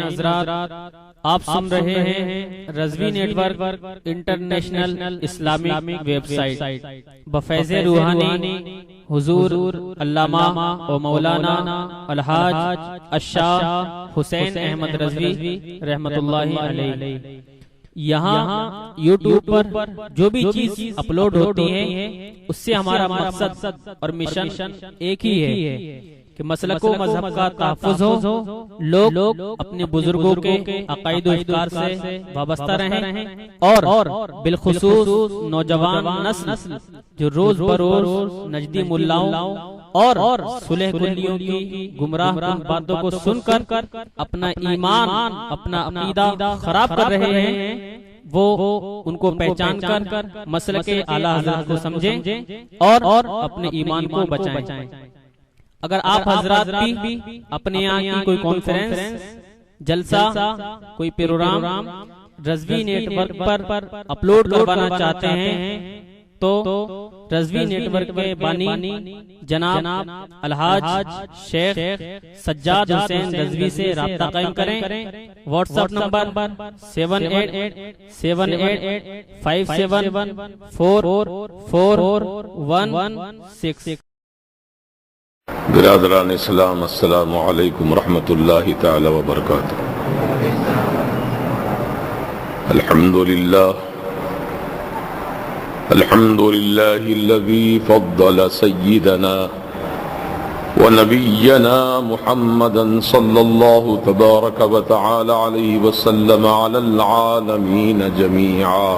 حضرات، آپ سن رہے ہیں Razvi network international Islamic website بفیض روحانی حضور علامہ و مولانا الحاج الشاہ حسین احمد رضوی رحمت اللہ علیہ۔ یہاں یوٹیوب پر جو بھی چیز اپلوڈ ہوتی ہے اس سے ہمارا مقصد اور مشن ایک ہی ہے کہ مسلک و مذہب کا تحفظ ہو، لوگ اپنے بزرگوں کے عقائد و افکار سے وابستہ رہیں اور بالخصوص نوجوان نسل جو روز بروز نجدی ملاؤں اور صلح کلیوں کی گمراہ کن باتوں کو سن کر اپنا ایمان اپنا عقیدہ خراب کر رہے ہیں، وہ ان کو پہچان کر مسلک اعلیٰ حضرت کو سمجھیں اور اپنے ایمان کو بچائیں۔ اگر آپ حضرات بھی اپنے یہاں کی کوئی کانفرنس، جلسہ، کوئی پروگرام رضوی نیٹ ورک پر اپلوڈ کروانا چاہتے ہیں تو رضوی نیٹ ورک کے بانی جناب الحاج شیخ سجاد حسین رضوی سے رابطہ قائم کریں۔ What's app number 7887574416۔ برادران اسلام، السلام علیکم ورحمۃ اللہ تعالی وبرکاتہ۔ الحمد للہ الذی فضل سیدنا ونبینا محمدا صلی اللہ تبارک وتعالی علیہ وسلم علی العالمین جميعا،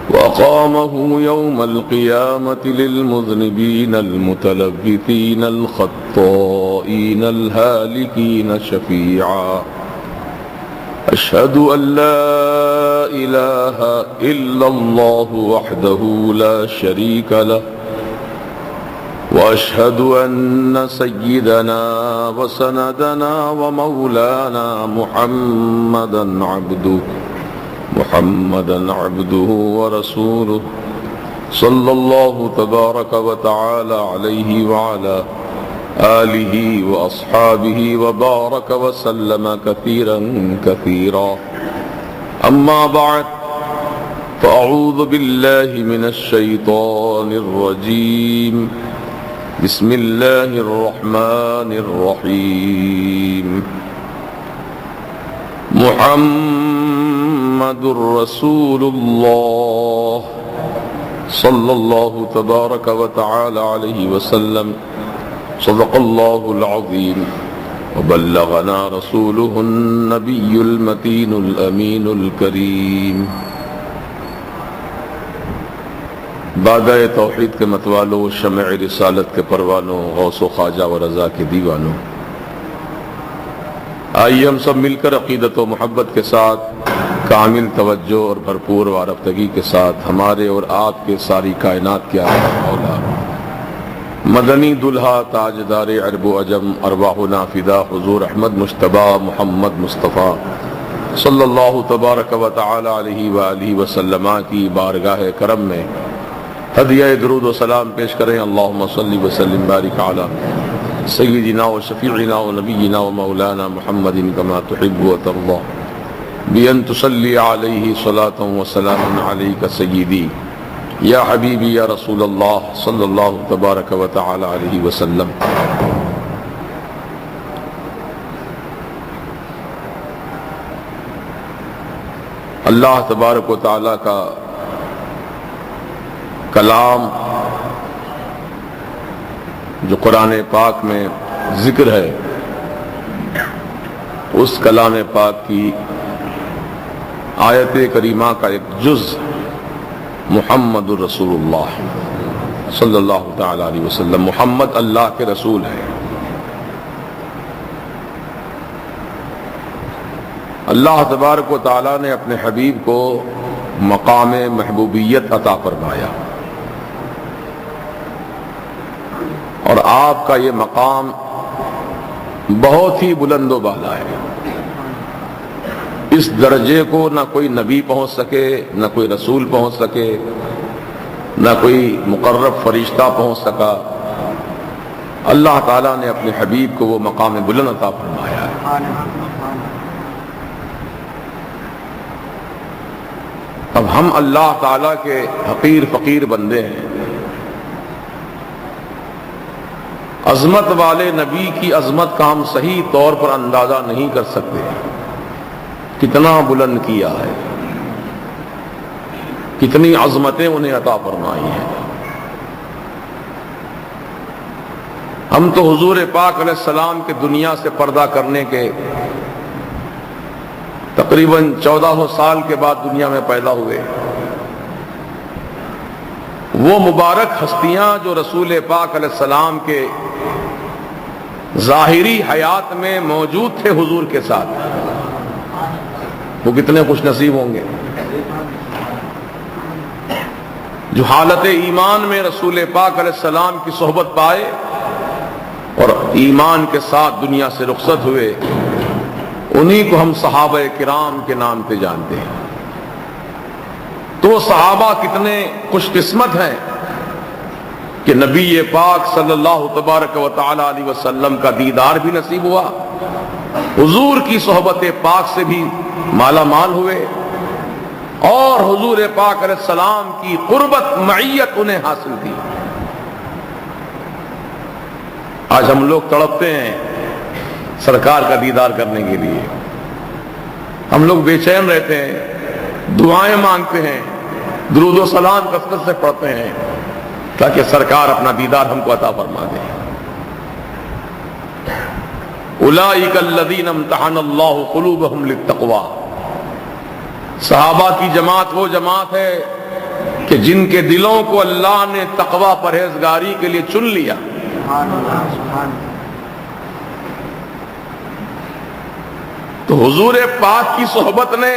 وأقامه يوم القيامة للمذنبين المتلبثين الخطائين الهالكين شفيعا، أشهد أن لا إله إلا الله وحده لا شريك له، وأشهد أن سيدنا وسندنا ومولانا محمدا عبده ورسوله صلى الله تبارك وتعالى عليه وعلى آله وأصحابه وبارك وسلم كثيرا كثيرا، أما بعد فأعوذ بالله من الشيطان الرجيم، بسم الله الرحمن الرحيم۔ محمد رسول اللہ صلی اللہ تبارک وتعالی علیہ وسلم، صدق اللہ العظیم وبلغنا رسوله النبی المتین الامین الکریم۔ بادہ توحید کے متوالوں، شمع رسالت کے پروانوں، غوث و خواجہ و رضا کے دیوانوں، آئیے ہم سب مل کر عقیدت و محبت کے ساتھ، کامل توجہ اور بھرپور وارفتگی کے ساتھ ہمارے اور آپ کے ساری کائنات کے مولا مدنی دلہا تاجدار عرب و عجم ارواحنا فدا حضور احمد مجتبی محمد مصطفیٰ صلی اللہ تبارک و تعالی علیہ وآلہ وسلم کی بارگاہ کرم میں ہدیہ درود و سلام پیش کریں۔ اللہم صلی وسلم بارک علی سیدنا و شفیعنا و نبینا و مولانا محمد کما تحب و ترضى بأن تصلی علیہ صلاة و سلام علیک سیدی یا حبیبی یا رسول اللہ صلی اللہ تبارک و تعالی علیہ وسلم۔ اللہ تبارک و تعالی کا کلام جو قرآن پاک میں ذکر ہے، اس کلام پاک کی آیت کریمہ کا ایک جز محمد الرسول اللہ صلی اللہ تعالی علیہ وسلم، محمد اللہ کے رسول ہے۔ اللہ تبارک و تعالی نے اپنے حبیب کو مقام محبوبیت عطا فرمایا، اور آپ کا یہ مقام بہت ہی بلند و بالا ہے۔ اس درجے کو نہ کوئی نبی پہنچ سکے، نہ کوئی رسول پہنچ سکے، نہ کوئی مقرب فرشتہ پہنچ سکا۔ اللہ تعالیٰ نے اپنے حبیب کو وہ مقام بلند عطا فرمایا ہے۔ اب ہم اللہ تعالیٰ کے حقیر فقیر بندے ہیں، عظمت والے نبی کی عظمت کا ہم صحیح طور پر اندازہ نہیں کر سکتے، کتنا بلند کیا ہے، کتنی عظمتیں انہیں عطا فرمائی ہیں۔ ہم تو حضور پاک علیہ السلام کے دنیا سے پردہ کرنے کے تقریباً 1400 سال کے بعد دنیا میں پیدا ہوئے۔ وہ مبارک ہستیاں جو رسول پاک علیہ السلام کے ظاہری حیات میں موجود تھے حضور کے ساتھ، وہ کتنے خوش نصیب ہوں گے جو حالت ایمان میں رسول پاک علیہ السلام کی صحبت پائے اور ایمان کے ساتھ دنیا سے رخصت ہوئے۔ انہی کو ہم صحابہ کرام کے نام پہ جانتے ہیں۔ تو صحابہ کتنے خوش قسمت ہیں کہ نبی پاک صلی اللہ تبارک و تعالی علیہ وسلم کا دیدار بھی نصیب ہوا، حضور کی صحبت پاک سے بھی مالا مال ہوئے، اور حضور پاک علیہ السلام کی قربت معیت انہیں حاصل تھی۔ آج ہم لوگ تڑپتے ہیں سرکار کا دیدار کرنے کے لیے، ہم لوگ بے چین رہتے ہیں، دعائیں مانگتے ہیں، درود و سلام کثرت سے پڑھتے ہیں تاکہ سرکار اپنا دیدار ہم کو عطا فرما دے۔ اولئک الذین امتحن اللہ قلوبہم للتقوی، صحابہ کی جماعت وہ جماعت ہے کہ جن کے دلوں کو اللہ نے تقوی پرہیزگاری کے لیے چن لیا۔ تو حضور پاک کی صحبت نے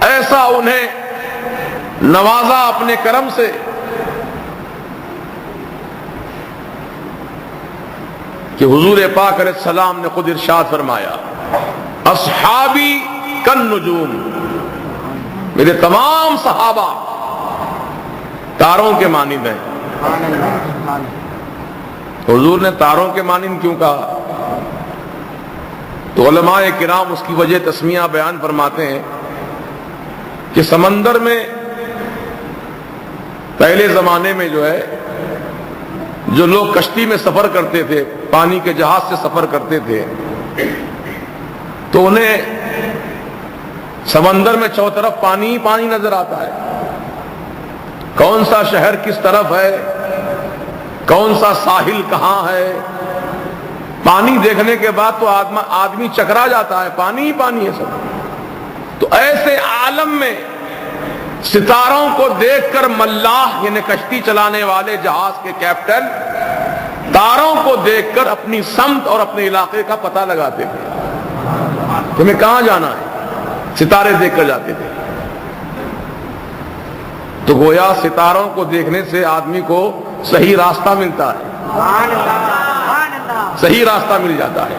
ایسا انہیں نوازا اپنے کرم سے کہ حضور پاک علیہ السلام نے خود ارشاد فرمایا، اصحابی کالنجوم، میرے تمام صحابہ تاروں کے مانند ہیں۔ حضور نے تاروں کے مانند کیوں کہا؟ تو علماء کرام اس کی وجہ تسمیہ بیان فرماتے ہیں کہ سمندر میں پہلے زمانے میں جو ہے، جو لوگ کشتی میں سفر کرتے تھے، پانی کے جہاز سے سفر کرتے تھے، تو انہیں سمندر میں چاروں طرف پانی ہی پانی نظر آتا ہے، کون سا شہر کس طرف ہے، کون سا ساحل کہاں ہے، پانی دیکھنے کے بعد تو آدمی چکرا جاتا ہے، پانی ہی پانی ہے سب۔ تو ایسے عالم میں ستاروں کو دیکھ کر ملاح یعنی کشتی چلانے والے جہاز کے کیپٹن تاروں کو دیکھ کر اپنی سمت اور اپنے علاقے کا پتہ لگاتے تھے، تمہیں کہاں جانا ہے، ستارے دیکھ کر جاتے تھے۔ تو گویا ستاروں کو دیکھنے سے آدمی کو صحیح راستہ ملتا ہے، صحیح راستہ مل جاتا ہے۔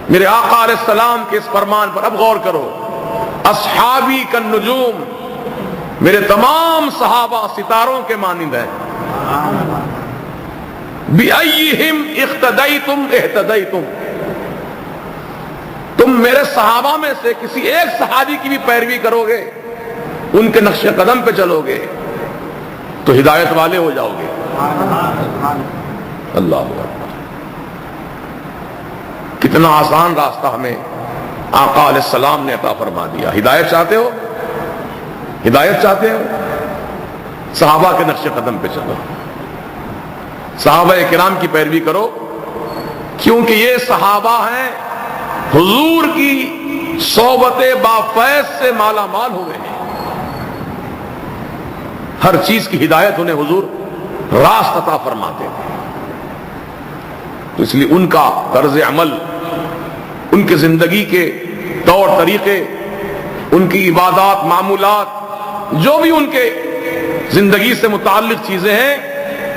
میرے آقا علیہ السلام کے اس فرمان پر اب غور کرو، اصحابی کالنجوم، میرے تمام صحابہ ستاروں کے مانند ہیں۔ بِأَيِّهِمْ اِقْتَدَيْتُمْ اِهْتَدَيْتُمْ، تم میرے صحابہ میں سے کسی ایک صحابی کی بھی پیروی کرو گے، ان کے نقش قدم پہ چلو گے تو ہدایت والے ہو جاؤ گے۔ اللہ اکبر، کتنا آسان راستہ ہمیں آقا علیہ السلام نے عطا فرما دیا۔ ہدایت چاہتے ہو، ہدایت چاہتے ہو، صحابہ کے نقش قدم پہ چلو، صحابہ کرام کی پیروی کرو، کیونکہ یہ صحابہ ہیں حضور کی صحبت بافیض سے مالا مال ہوئے ہیں، ہر چیز کی ہدایت انہیں حضور راست عطا فرماتے ہیں۔ تو اس لیے ان کا طرز عمل، ان کے زندگی کے طور طریقے، ان کی عبادات، معمولات، جو بھی ان کے زندگی سے متعلق چیزیں ہیں،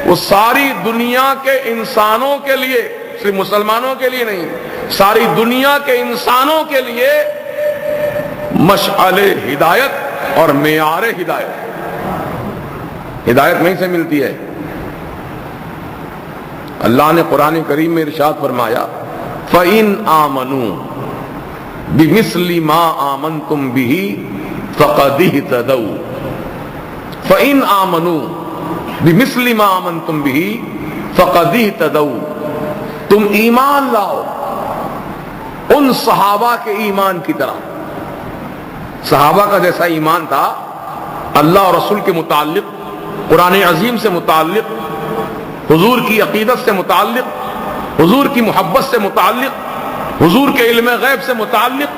وہ ساری دنیا کے انسانوں کے لیے، صرف مسلمانوں کے لیے نہیں، ساری دنیا کے انسانوں کے لیے مشعل ہدایت اور معیار ہدایت، ہدایت وہیں سے ملتی ہے۔ اللہ نے قرآن کریم میں ارشاد فرمایا، فَإِنْ آمَنُوا بِمِثْلِ مَا آمَنْتُمْ بِهِ فَقَدِ اهْتَدَوْا فَإِنْ آمَنُوا بِمِثْلِ مَا آمَنْتُمْ بِهِ فَقَدِ اهْتَدَوْا تم ایمان لاؤ ان صحابہ کے ایمان کی طرح. صحابہ کا جیسا ایمان تھا اللہ اور رسول کے متعلق، قرآن عظیم سے متعلق، حضور کی عقیدت سے متعلق، حضور کی محبت سے متعلق، حضور کے علم غیب سے متعلق،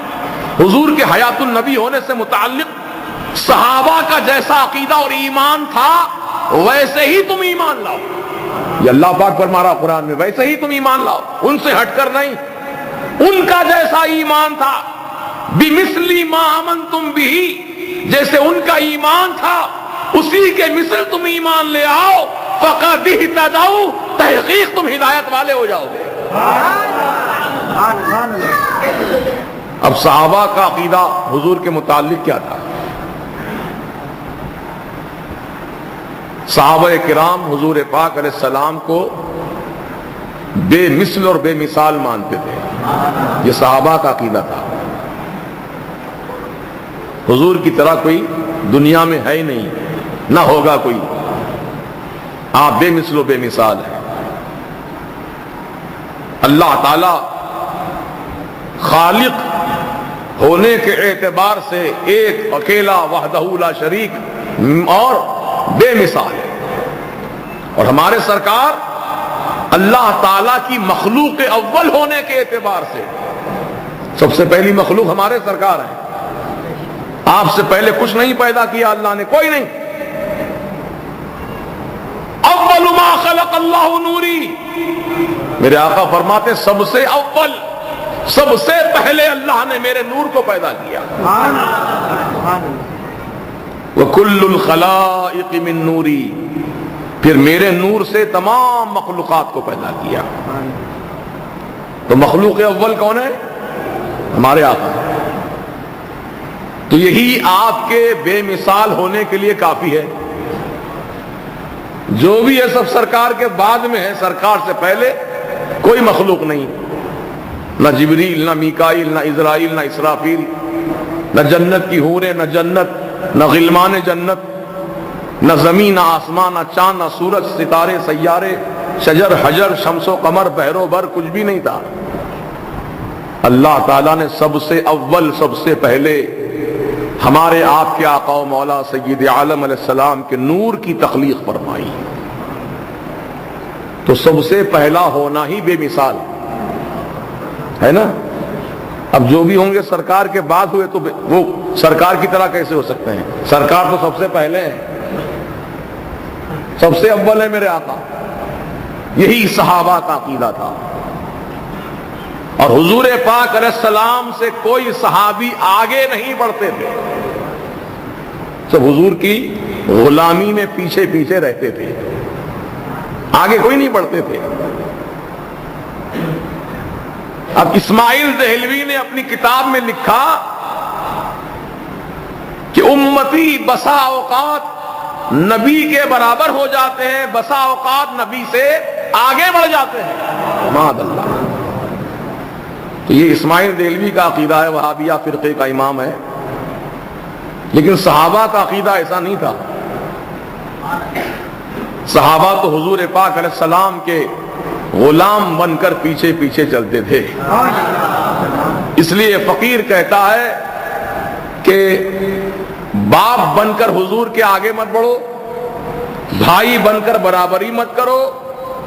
حضور کے حیات النبی ہونے سے متعلق صحابہ کا جیسا عقیدہ اور ایمان تھا ویسے ہی تم ایمان لاؤ. یہ اللہ پاک فرما رہا قرآن میں، ویسے ہی تم ایمان لاؤ، ان سے ہٹ کر نہیں. ان کا جیسا ایمان تھا، بِمِثْلِ مَا آمَنْتُمْ بِهِ، جیسے ان کا ایمان تھا اسی کے مثل تم ایمان لے آؤ. فَقَدِ اهْتَدَوْا، تحقیق تم ہدایت والے ہو جاؤ گے. اب صحابہ کا عقیدہ حضور کے متعلق کیا تھا؟ صحابہ کرام حضور پاک علیہ السلام کو بے مثل اور بے مثال مانتے تھے. یہ صحابہ کا عقیدہ تھا. حضور کی طرح کوئی دنیا میں ہے ہی نہیں، نہ ہوگا کوئی. آپ بے مثل و بے مثال ہیں. اللہ تعالی خالق ہونے کے اعتبار سے ایک اکیلا وحدہ لا شریک اور بے مثال ہے. اور ہمارے سرکار اللہ تعالیٰ کی مخلوق اول ہونے کے اعتبار سے سب سے پہلی مخلوق ہمارے سرکار ہیں. آپ سے پہلے کچھ نہیں پیدا کیا اللہ نے، کوئی نہیں. اول ما خلق اللہ نوری، میرے آقا فرماتے سب سے اول، سب سے پہلے اللہ نے میرے نور کو پیدا کیا. وَكُلُّ الْخَلَائِقِ مِن نُورِي، پھر میرے نور سے تمام مخلوقات کو پیدا کیا. تو مخلوق اول کون ہے؟ ہمارے آقا. تو یہی آپ کے بے مثال ہونے کے لیے کافی ہے. جو بھی ہے سب سرکار کے بعد میں ہے، سرکار سے پہلے کوئی مخلوق نہیں. نہ جبریل، نہ میکائیل، نہ اسرائیل، نہ اسرافیل، نہ جنت کی حوریں، نہ جنت، نہ غلمان جنت، نہ زمین، نہ آسمان، نہ چاند، نہ سورج، ستارے، سیارے، شجر، حجر، شمس و قمر، بحر و بر، کچھ بھی نہیں تھا. اللہ تعالیٰ نے سب سے اول، سب سے پہلے ہمارے آپ کے آقا و مولا سید عالم علیہ السلام کے نور کی تخلیق فرمائی. تو سب سے پہلا ہونا ہی بے مثال ہے نا. اب جو بھی ہوں گے سرکار کے بعد ہوئے تو وہ سرکار کی طرح کیسے ہو سکتے ہیں؟ سرکار تو سب سے پہلے ہیں، سب سے اول ہے میرے آقا. یہی صحابہ کا عقیدہ تھا. اور حضور پاک علیہ السلام سے کوئی صحابی آگے نہیں بڑھتے تھے، سب حضور کی غلامی میں پیچھے پیچھے رہتے تھے، آگے کوئی نہیں بڑھتے تھے. اب اسماعیل دہلوی نے اپنی کتاب میں لکھا کہ امتی بسا اوقات نبی کے برابر ہو جاتے ہیں، بسا اوقات نبی سے آگے بڑھ جاتے ہیں. ماد اللہ. تو یہ اسماعیل دہلوی کا عقیدہ ہے، وہابیہ فرقے کا امام ہے. لیکن صحابہ کا عقیدہ ایسا نہیں تھا. صحابہ تو حضور پاک علیہ السلام کے غلام بن کر پیچھے پیچھے چلتے تھے. اس لیے فقیر کہتا ہے کہ باپ بن کر حضور کے آگے مت بڑھو، بھائی بن کر برابری مت کرو،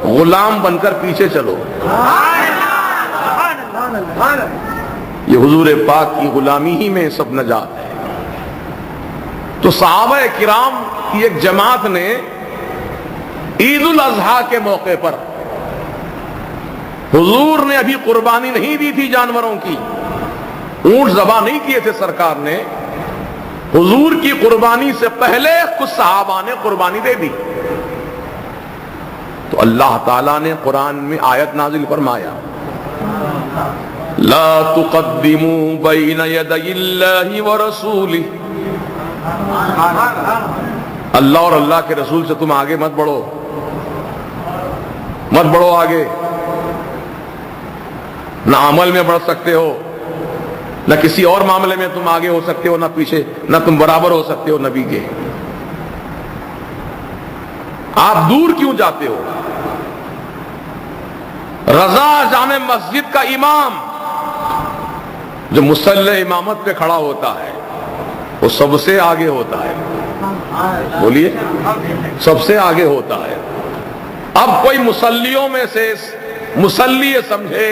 غلام بن کر پیچھے چلو. یہ حضور پاک کی غلامی ہی میں سب نجات ہے. تو صحابہ کرام کی ایک جماعت نے عید الاضحیٰ کے موقع پر، حضور نے ابھی قربانی نہیں دی تھی جانوروں کی، اونٹ ذبح نہیں کیے تھے سرکار نے، حضور کی قربانی سے پہلے کچھ صحابہ نے قربانی دے دی. تو اللہ تعالیٰ نے قرآن میں آیت نازل فرمایا، لا تقدموا بین یدی اللہ ورسولہ، اللہ اور اللہ کے رسول سے تم آگے مت بڑھو، مت بڑھو آگے. نہ عمل میں بڑھ سکتے ہو، نہ کسی اور معاملے میں تم آگے ہو سکتے ہو، نہ پیچھے، نہ تم برابر ہو سکتے ہو نبی کے. آپ دور کیوں جاتے ہو؟ رضا جامع مسجد کا امام جو مصلی امامت پہ کھڑا ہوتا ہے وہ سب سے آگے ہوتا ہے. بولیے، سب سے آگے ہوتا ہے. اب کوئی مصلیوں میں سے مصلی یہ سمجھے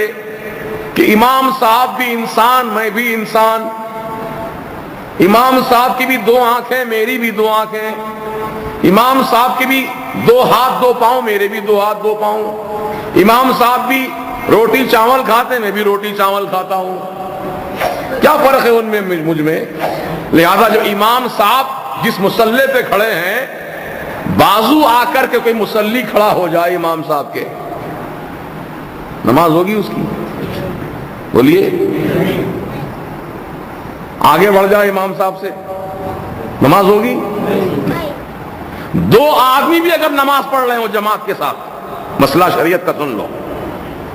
کہ امام صاحب بھی انسان، میں بھی انسان، امام صاحب کی بھی دو آنکھیں، میری بھی دو آنکھیں، امام صاحب کی بھی دو ہاتھ دو پاؤں، میرے بھی دو ہاتھ دو پاؤں، امام صاحب بھی روٹی چاول کھاتے، میں بھی روٹی چاول کھاتا ہوں، کیا فرق ہے ان میں مجھ میں؟ لہذا جو امام صاحب جس مصلی پہ کھڑے ہیں، بازو آ کر کے کوئی مصلی کھڑا ہو جائے امام صاحب کے، نماز ہوگی اس کی؟ بولیے. آگے بڑھ جائے امام صاحب سے، نماز ہوگی؟ دو آدمی بھی اگر نماز پڑھ رہے ہو جماعت کے ساتھ، مسئلہ شریعت کا سن لو،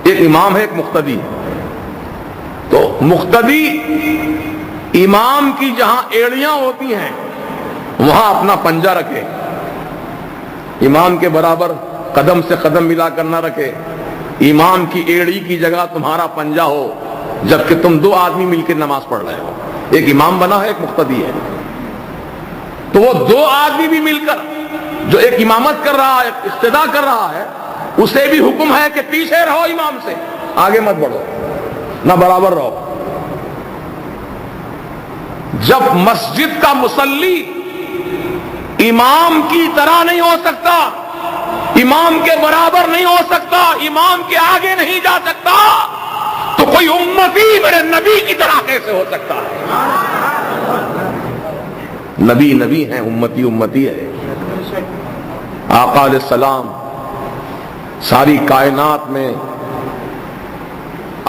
ایک امام ہے ایک مقتدی، تو مقتدی امام کی جہاں ایڑیاں ہوتی ہیں وہاں اپنا پنجہ رکھے، امام کے برابر قدم سے قدم ملا کر نہ رکھے، امام کی ایڑی کی جگہ تمہارا پنجہ ہو، جبکہ تم دو آدمی مل کے نماز پڑھ رہے ہو، ایک امام بنا ہے ایک مقتدی ہے. تو وہ دو آدمی بھی مل کر جو ایک امامت کر رہا ہے، اقتدا کر رہا ہے، اسے بھی حکم ہے کہ پیچھے رہو امام سے، آگے مت بڑھو، نہ برابر رہو. جب مسجد کا مصلی امام کی طرح نہیں ہو سکتا، امام کے برابر نہیں ہو سکتا، امام کے آگے نہیں جا سکتا، تو کوئی امتی میرے نبی کی طرح کیسے ہو سکتا ہے؟ نبی نبی ہیں، امتی امتی ہے. آقا علیہ السلام ساری کائنات میں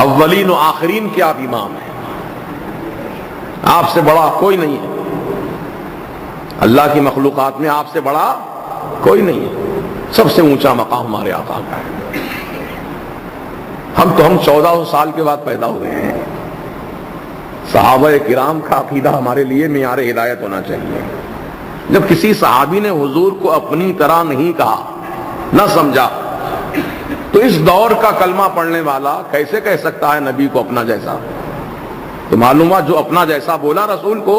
اولین و آخرین کے آپ امام ہیں، آپ سے بڑا کوئی نہیں ہے، اللہ کی مخلوقات میں آپ سے بڑا کوئی نہیں ہے. سب سے اونچا مقام ہمارے آقا کا ہے. ہم 1400 سال کے بعد پیدا ہوئے ہیں. صحابہ کرام کا عقیدہ ہمارے لیے معیار ہدایت ہونا چاہیے. جب کسی صحابی نے حضور کو اپنی طرح نہیں کہا، نہ سمجھا، تو اس دور کا کلمہ پڑھنے والا کیسے کہہ سکتا ہے نبی کو اپنا جیسا؟ تو معلوم ہوا جو اپنا جیسا بولا رسول کو،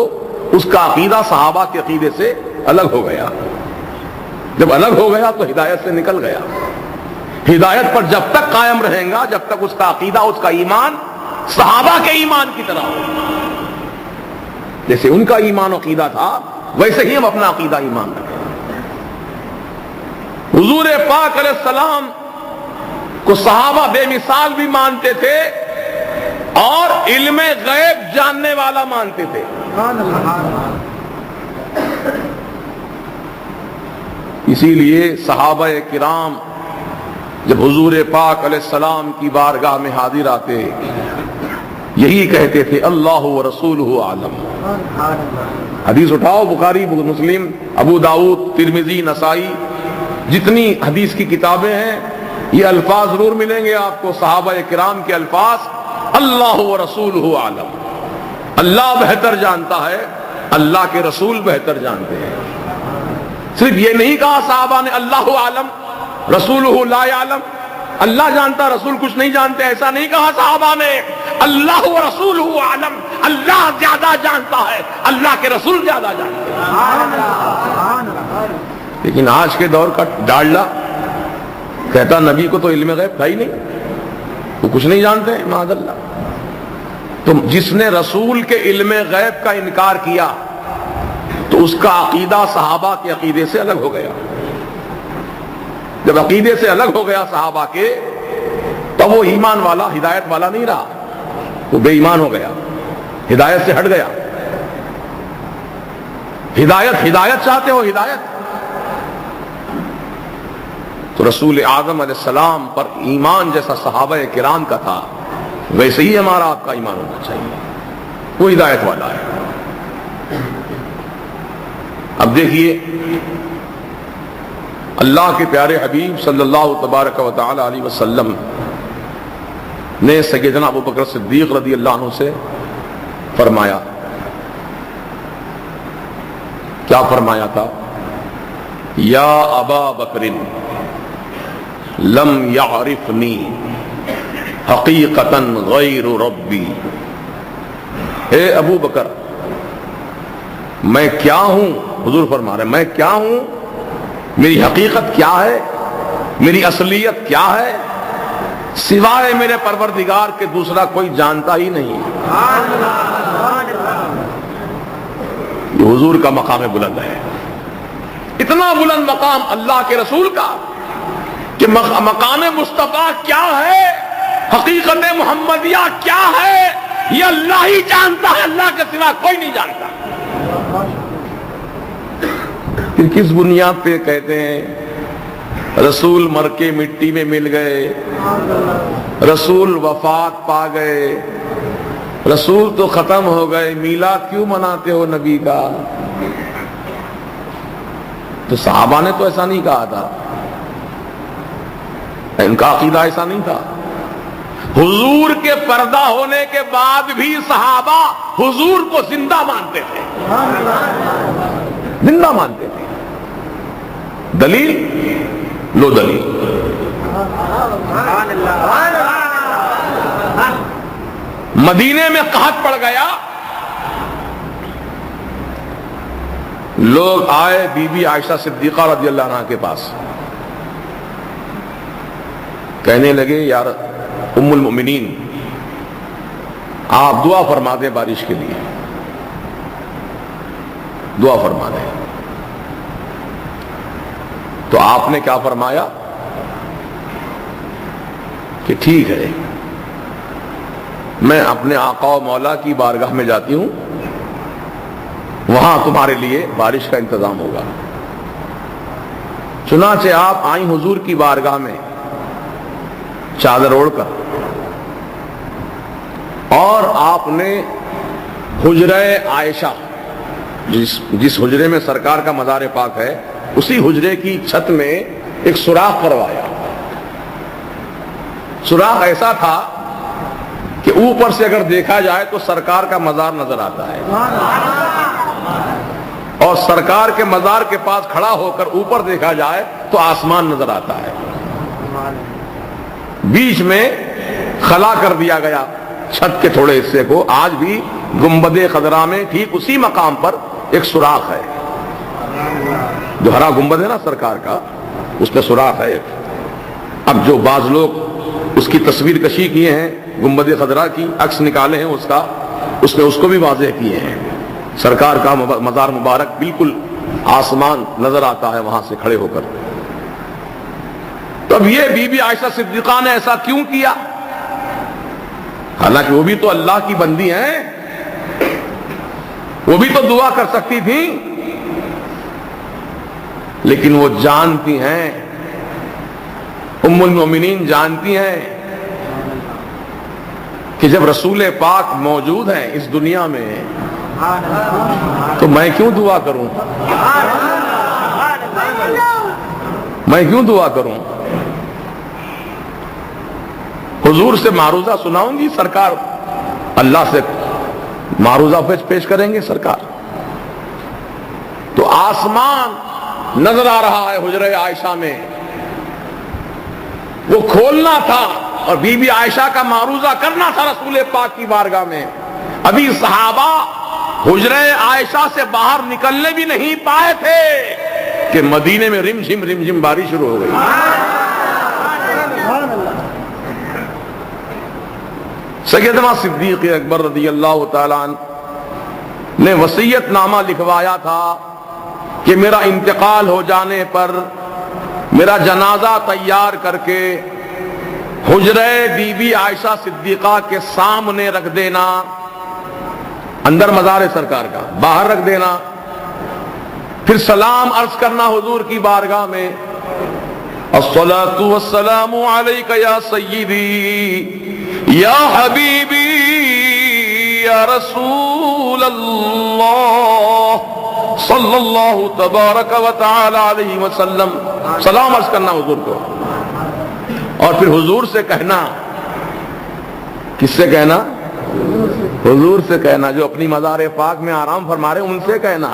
اس کا عقیدہ صحابہ کے عقیدے سے الگ ہو گیا. جب الگ ہو گیا تو ہدایت سے نکل گیا. ہدایت پر جب تک قائم رہیں گا جب تک اس کا عقیدہ، اس کا ایمان صحابہ کے ایمان کی طرح ہو. جیسے ان کا ایمان و عقیدہ تھا ویسے ہی ہم اپنا عقیدہ ایمان رکھیں. حضور پاک علیہ السلام کو صحابہ بے مثال بھی مانتے تھے اور علم غیب جاننے والا مانتے تھے. اسی لیے صحابہ کرام جب حضور پاک علیہ السلام کی بارگاہ میں حاضر آتے یہی کہتے تھے اللہ و رسولہ عالم. حدیث اٹھاؤ، بخاری، مسلم، ابو داؤد، ترمذی، نسائی، جتنی حدیث کی کتابیں ہیں یہ الفاظ ضرور ملیں گے آپ کو، صحابہ کرام کے الفاظ، اللہ و رسولہ عالم. اللہ بہتر جانتا ہے، اللہ کے رسول بہتر جانتے ہیں. صرف یہ نہیں کہا صحابہ نے اللہ عالم رسولہ لا یعلم، اللہ جانتا رسول کچھ نہیں جانتے، ایسا نہیں کہا صحابہ نے. اللہ و رسولہ عالم، اللہ زیادہ جانتا ہے، اللہ کے رسول زیادہ جانتے ہیں. لیکن آج کے دور کا ڈالڈا کہتا نبی کو تو علم غیب تھا ہی نہیں، وہ کچھ نہیں جانتے معاذ اللہ. تو جس نے رسول کے علم غیب کا انکار کیا تو اس کا عقیدہ صحابہ کے عقیدے سے الگ ہو گیا. جب عقیدے سے الگ ہو گیا صحابہ کے، تو وہ ایمان والا، ہدایت والا نہیں رہا، وہ بے ایمان ہو گیا، ہدایت سے ہٹ گیا. ہدایت چاہتے ہو، ہدایت تو رسول اعظم علیہ السلام پر ایمان جیسا صحابہ کرام کا تھا ویسے ہی ہمارا آپ کا ایمان ہونا چاہیے. وہ ہدایت والا ہے. اب دیکھیے اللہ کے پیارے حبیب صلی اللہ تبارک و تعالی علیہ وسلم نے سیدنا ابو بکر صدیق رضی اللہ عنہ سے فرمایا. کیا فرمایا تھا؟ یا ابا بکر لم یعرفنی حقیقتا غیر ربی. اے ابو بکر، میں کیا ہوں؟ حضور فرما رہے ہیں میں کیا ہوں، میری حقیقت کیا ہے، میری اصلیت کیا ہے، سوائے میرے پروردگار کے دوسرا کوئی جانتا ہی نہیں. یہ حضور کا مقام بلند ہے. اتنا بلند مقام اللہ کے رسول کا کہ مقام مصطفیٰ کیا ہے، حقیقت محمدیہ کیا ہے، یہ اللہ ہی جانتا ہے، اللہ کے سوا کوئی نہیں جانتا. پھر کس بنیاد پہ کہتے ہیں رسول مر کے مٹی میں مل گئے، رسول وفات پا گئے، رسول تو ختم ہو گئے، میلاد کیوں مناتے ہو نبی کا؟ تو صحابہ نے تو ایسا نہیں کہا تھا، ان کا عقیدہ ایسا نہیں تھا. حضور کے پردہ ہونے کے بعد بھی صحابہ حضور کو زندہ مانتے تھے، زندہ مانتے تھے. دلیل لو دلیل. مدینے میں قحط پڑ گیا، لوگ آئے بی بی عائشہ صدیقہ رضی اللہ عنہ کے پاس، کہنے لگے یار ام المؤمنین آپ دعا فرما دیں بارش کے لیے، دعا فرما دیں. تو آپ نے کیا فرمایا کہ ٹھیک ہے، میں اپنے آقا و مولا کی بارگاہ میں جاتی ہوں، وہاں تمہارے لیے بارش کا انتظام ہوگا. چنانچہ آپ آئیں حضور کی بارگاہ میں چادر اوڑھ کر، اور آپ نے حجرہ عائشہ، جس حجرے میں سرکار کا مزار پاک ہے، اسی حجرے کی چھت میں ایک سوراخ کروایا. سوراخ ایسا تھا کہ اوپر سے اگر دیکھا جائے تو سرکار کا مزار نظر آتا ہے، اور سرکار کے مزار کے پاس کھڑا ہو کر اوپر دیکھا جائے تو آسمان نظر آتا ہے. بیچ میں خلا کر دیا گیا چھت کے تھوڑے حصے کو. آج بھی گنبد خضرا میں ٹھیک اسی مقام پر ایک سوراخ ہے، جو ہرا گنبد ہے نا سرکار کا، اس میں سوراخ ہے. اب جو بعض لوگ اس کی تصویر کشی کیے ہیں، گنبد خضرا کی عکس نکالے ہیں اس کا، اس نے اس کو بھی واضح کیے ہیں. سرکار کا مزار مبارک بالکل آسمان نظر آتا ہے وہاں سے کھڑے ہو کر. تو اب یہ بی بی عائشہ صدیقہ نے ایسا کیوں کیا؟ حالانکہ وہ بھی تو اللہ کی بندی ہیں، وہ بھی تو دعا کر سکتی تھی، لیکن وہ جانتی ہیں، ام المومنین جانتی ہیں کہ جب رسول پاک موجود ہیں اس دنیا میں تو میں کیوں دعا کروں، میں کیوں دعا کروں؟ حضور سے معروضہ سناؤں گی، سرکار اللہ سے معروضہ پیش کریں گے سرکار. تو آسمان نظر آ رہا ہے حجرہ عائشہ میں، وہ کھولنا تھا اور بی بی عائشہ کا معروضہ کرنا تھا رسول پاک کی بارگاہ میں. ابھی صحابہ حجرہ عائشہ سے باہر نکلنے بھی نہیں پائے تھے کہ مدینے میں رم جھم بارش شروع ہو گئی. سیدنا صدیق اکبر رضی اللہ تعالیٰ عنہ نے وصیت نامہ لکھوایا تھا کہ میرا انتقال ہو جانے پر میرا جنازہ تیار کر کے حجرہ بی بی عائشہ صدیقہ کے سامنے رکھ دینا، اندر مزار سرکار کا، باہر رکھ دینا، پھر سلام عرض کرنا حضور کی بارگاہ میں، الصلاۃ والسلام علیک یا سیدی یا حبیبی یا رسول اللہ صلی اللہ تبارک و تعالی علیہ وسلم. سلام عرض کرنا حضور کو، اور پھر حضور سے کہنا کس سے کہنا؟ حضور سے کہنا. جو اپنی مزار پاک میں آرام فرما رہے ان سے کہنا.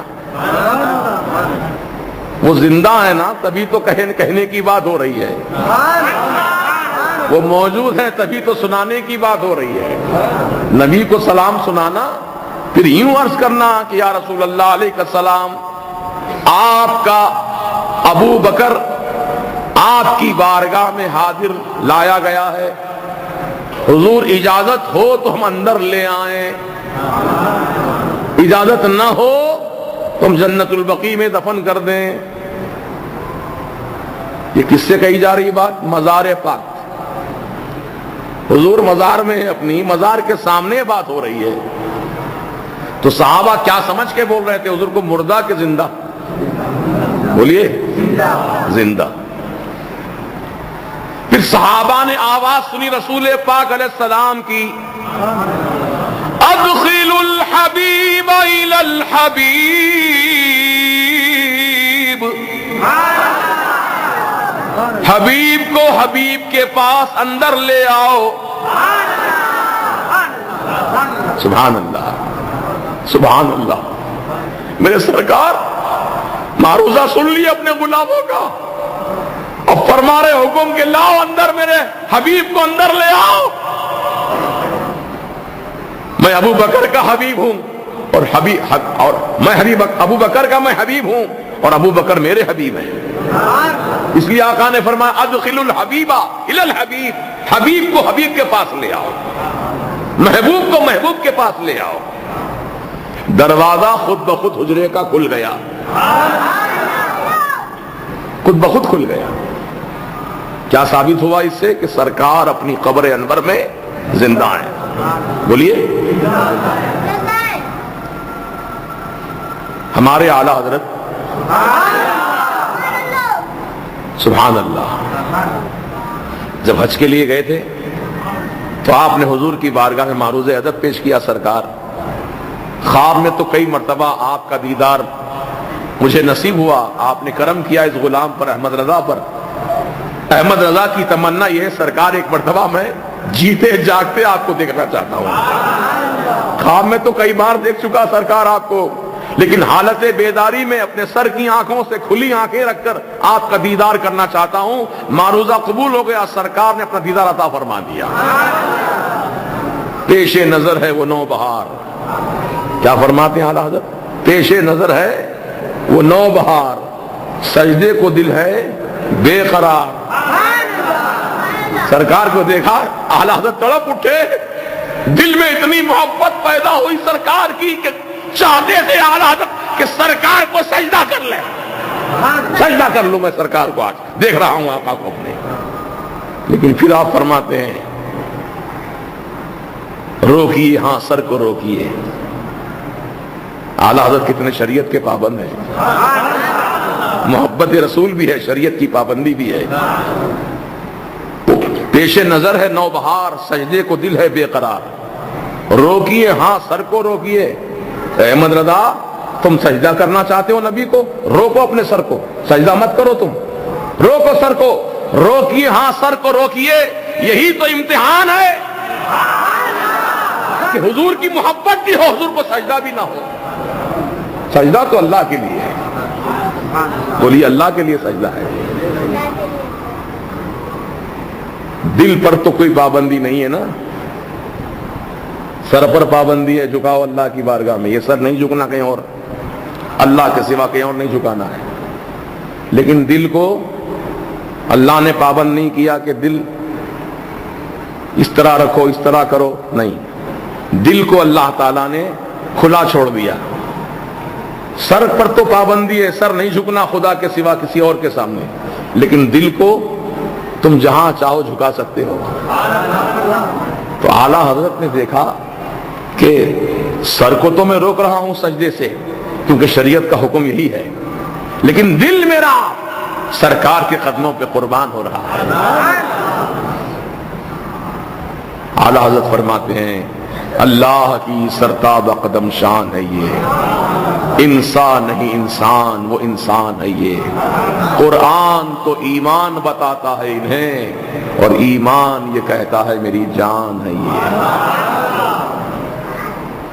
وہ زندہ ہے نا تبھی تو کہنے کی بات ہو رہی ہے. وہ موجود ہیں تبھی تو سنانے کی بات ہو رہی ہے. نبی کو سلام سنانا پھر یوں عرض کرنا کہ یا رسول اللہ علیہ السلام، آپ کا ابو بکر آپ کی بارگاہ میں حاضر لایا گیا ہے، حضور اجازت ہو تو ہم اندر لے آئیں، اجازت نہ ہو تو ہم جنت البقیع میں دفن کر دیں. یہ کس سے کہی جا رہی بات؟ مزار پاک. حضور مزار میں ہے، اپنی مزار کے سامنے بات ہو رہی ہے. تو صحابہ کیا سمجھ کے بول رہے تھے حضور کو؟ مردہ کہ زندہ؟ بولیے زندہ. پھر صحابہ نے آواز سنی رسول پاک علیہ السلام کی، ادخل الحبیب الی الحبیب، حبیب کو حبیب کے پاس اندر لے آؤ. سبحان اللہ سبحان اللہ. میرے سرکار معروضہ سن لی اپنے غلاموں کا، اب فرما رہے حکم کہ لاؤ اندر میرے حبیب کو اندر لے آؤ. میں ابو بکر کا حبیب ہوں اور میں حبیب ابو بکر کا میں حبیب ہوں اور ابو بکر میرے حبیب ہیں. اس لیے آقا نے فرمایا ادخل الحبیب الی الحبیب، حبیب کو حبیب کے پاس لے آؤ، محبوب کو محبوب کے پاس لے آؤ. دروازہ خود بخود حجرے کا کھل گیا، خود بخود کھل گیا. کیا ثابت ہوا اس سے؟ کہ سرکار اپنی قبر انور میں زندہ ہیں. بولیے ہمارے اعلی حضرت سبحان اللہ جب حج کے لیے گئے تھے تو آپ نے حضور کی بارگاہ میں معروض ادب پیش کیا. سرکار خواب میں تو کئی مرتبہ آپ کا دیدار مجھے نصیب ہوا، آپ نے کرم کیا اس غلام پر، احمد رضا پر. احمد رضا کی تمنا یہ ہے سرکار ایک مرتبہ میں جیتے جاگتے آپ کو دیکھنا چاہتا ہوں. خواب میں تو کئی بار دیکھ چکا سرکار آپ کو، لیکن حالت بیداری میں اپنے سر کی آنکھوں سے کھلی آنکھیں رکھ کر آپ کا دیدار کرنا چاہتا ہوں. معروضہ قبول ہو گیا، سرکار نے اپنا دیدار عطا فرما دیا. پیش نظر ہے وہ نو بہار. کیا فرماتے ہیں اعلیٰ حضرت؟ پیش نظر ہے وہ نو بہار، سجدے کو دل ہے بے قرار. سرکار کو دیکھا اعلیٰ حضرت تڑپ اٹھے، دل میں اتنی محبت پیدا ہوئی سرکار کی کہ چاہتے تھے اعلیٰ حضرت کہ سرکار کو سجدہ کر لے، سجدہ کر لوں میں سرکار کو، آج دیکھ رہا ہوں آقا کو اپنے. لیکن پھر آپ فرماتے ہیں روکیے، ہاں سر کو روکیے. اعلیٰ حضرت کتنے شریعت کے پابند ہیں، محبت رسول بھی ہے، شریعت کی پابندی بھی ہے. پیش نظر ہے نو بہار، سجدے کو دل ہے بے قرار. روکیے، ہاں سر کو روکیے. احمد رضا تم سجدہ کرنا چاہتے ہو نبی کو، روکو اپنے سر کو، سجدہ مت کرو، تم روکو سر کو. روکیے، ہاں سر کو روکیے. یہی تو امتحان ہے کہ حضور کی محبت بھی ہو، حضور کو سجدہ بھی نہ ہو. سجدہ تو اللہ کے لیے ہے. بولیے اللہ کے لیے سجدہ ہے. دل پر تو کوئی پابندی نہیں ہے نا، سر پر پابندی ہے، جھکاؤ اللہ کی بارگاہ میں. یہ سر نہیں جھکنا کہیں اور، اللہ کے سوا کہیں اور نہیں جھکانا ہے. لیکن دل کو اللہ نے پابند نہیں کیا کہ دل اس طرح رکھو، اس طرح کرو، نہیں. دل کو اللہ تعالیٰ نے کھلا چھوڑ دیا. سر پر تو پابندی ہے، سر نہیں جھکنا خدا کے سوا کسی اور کے سامنے، لیکن دل کو تم جہاں چاہو جھکا سکتے ہو. تو اعلیٰ حضرت نے دیکھا کہ سر کو تو میں روک رہا ہوں سجدے سے کیونکہ شریعت کا حکم یہی ہے، لیکن دل میرا سرکار کے قدموں پہ قربان ہو رہا ہے. اعلیٰ حضرت فرماتے ہیں اللہ کی سرتاب قدم شان ہے یہ. انسان نہیں انسان، وہ انسان ہے یہ۔ قرآن تو ایمان بتاتا ہے انہیں، اور ایمان یہ کہتا ہے میری جان ہے یہ۔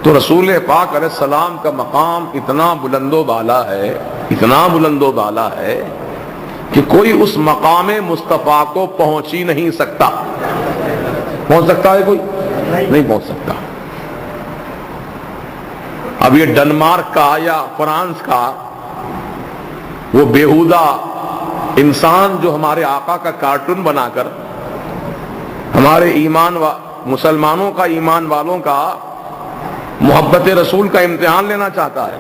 تو رسول پاک علیہ السلام کا مقام اتنا بلند و بالا ہے، اتنا بلند و بالا ہے کہ کوئی اس مقام مصطفیٰ کو پہنچ ہی نہیں سکتا۔ پہنچ سکتا ہے کوئی؟ نہیں پہنچ سکتا۔ اب یہ ڈنمارک کا یا فرانس کا وہ بیہودہ انسان جو ہمارے آقا کا کارٹون بنا کر ہمارے مسلمانوں کا، ایمان والوں کا، محبت رسول کا امتحان لینا چاہتا ہے،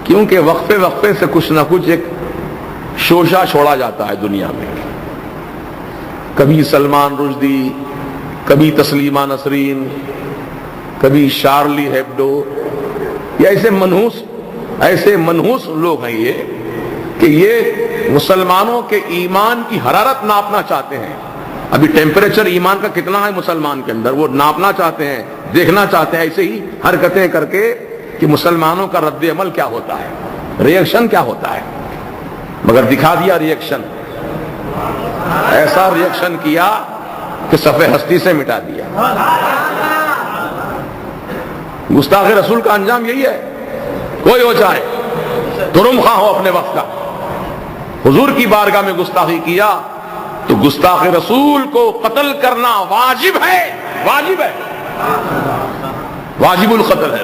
کیونکہ وقفے وقفے سے کچھ نہ کچھ ایک شوشہ چھوڑا جاتا ہے دنیا میں۔ کبھی سلمان رشدی، کبھی تسلیمہ نسرین، کبھی شارلی ہیبڈو، یہ ایسے منحوس لوگ ہیں یہ کہ یہ مسلمانوں کے ایمان کی حرارت ناپنا چاہتے ہیں۔ ابھی ٹیمپریچر ایمان کا کتنا ہے مسلمان کے اندر، وہ ناپنا چاہتے ہیں، دیکھنا چاہتے ہیں، ایسے ہی حرکتیں کر کے کہ مسلمانوں کا رد عمل کیا ہوتا ہے، ریئیکشن کیا ہوتا ہے۔ مگر دکھا دیا ریئیکشن، ایسا ریئیکشن کیا کہ صفحہ ہستی سے مٹا دیا۔ گستاخ رسول کا انجام یہی ہے، کوئی ہو چاہے، ترم خواہ ہو اپنے وقت کا۔ حضور کی بارگاہ میں گستاخی کیا تو گستاخ رسول کو قتل کرنا واجب ہے، واجب ہے، واجب القتل ہے۔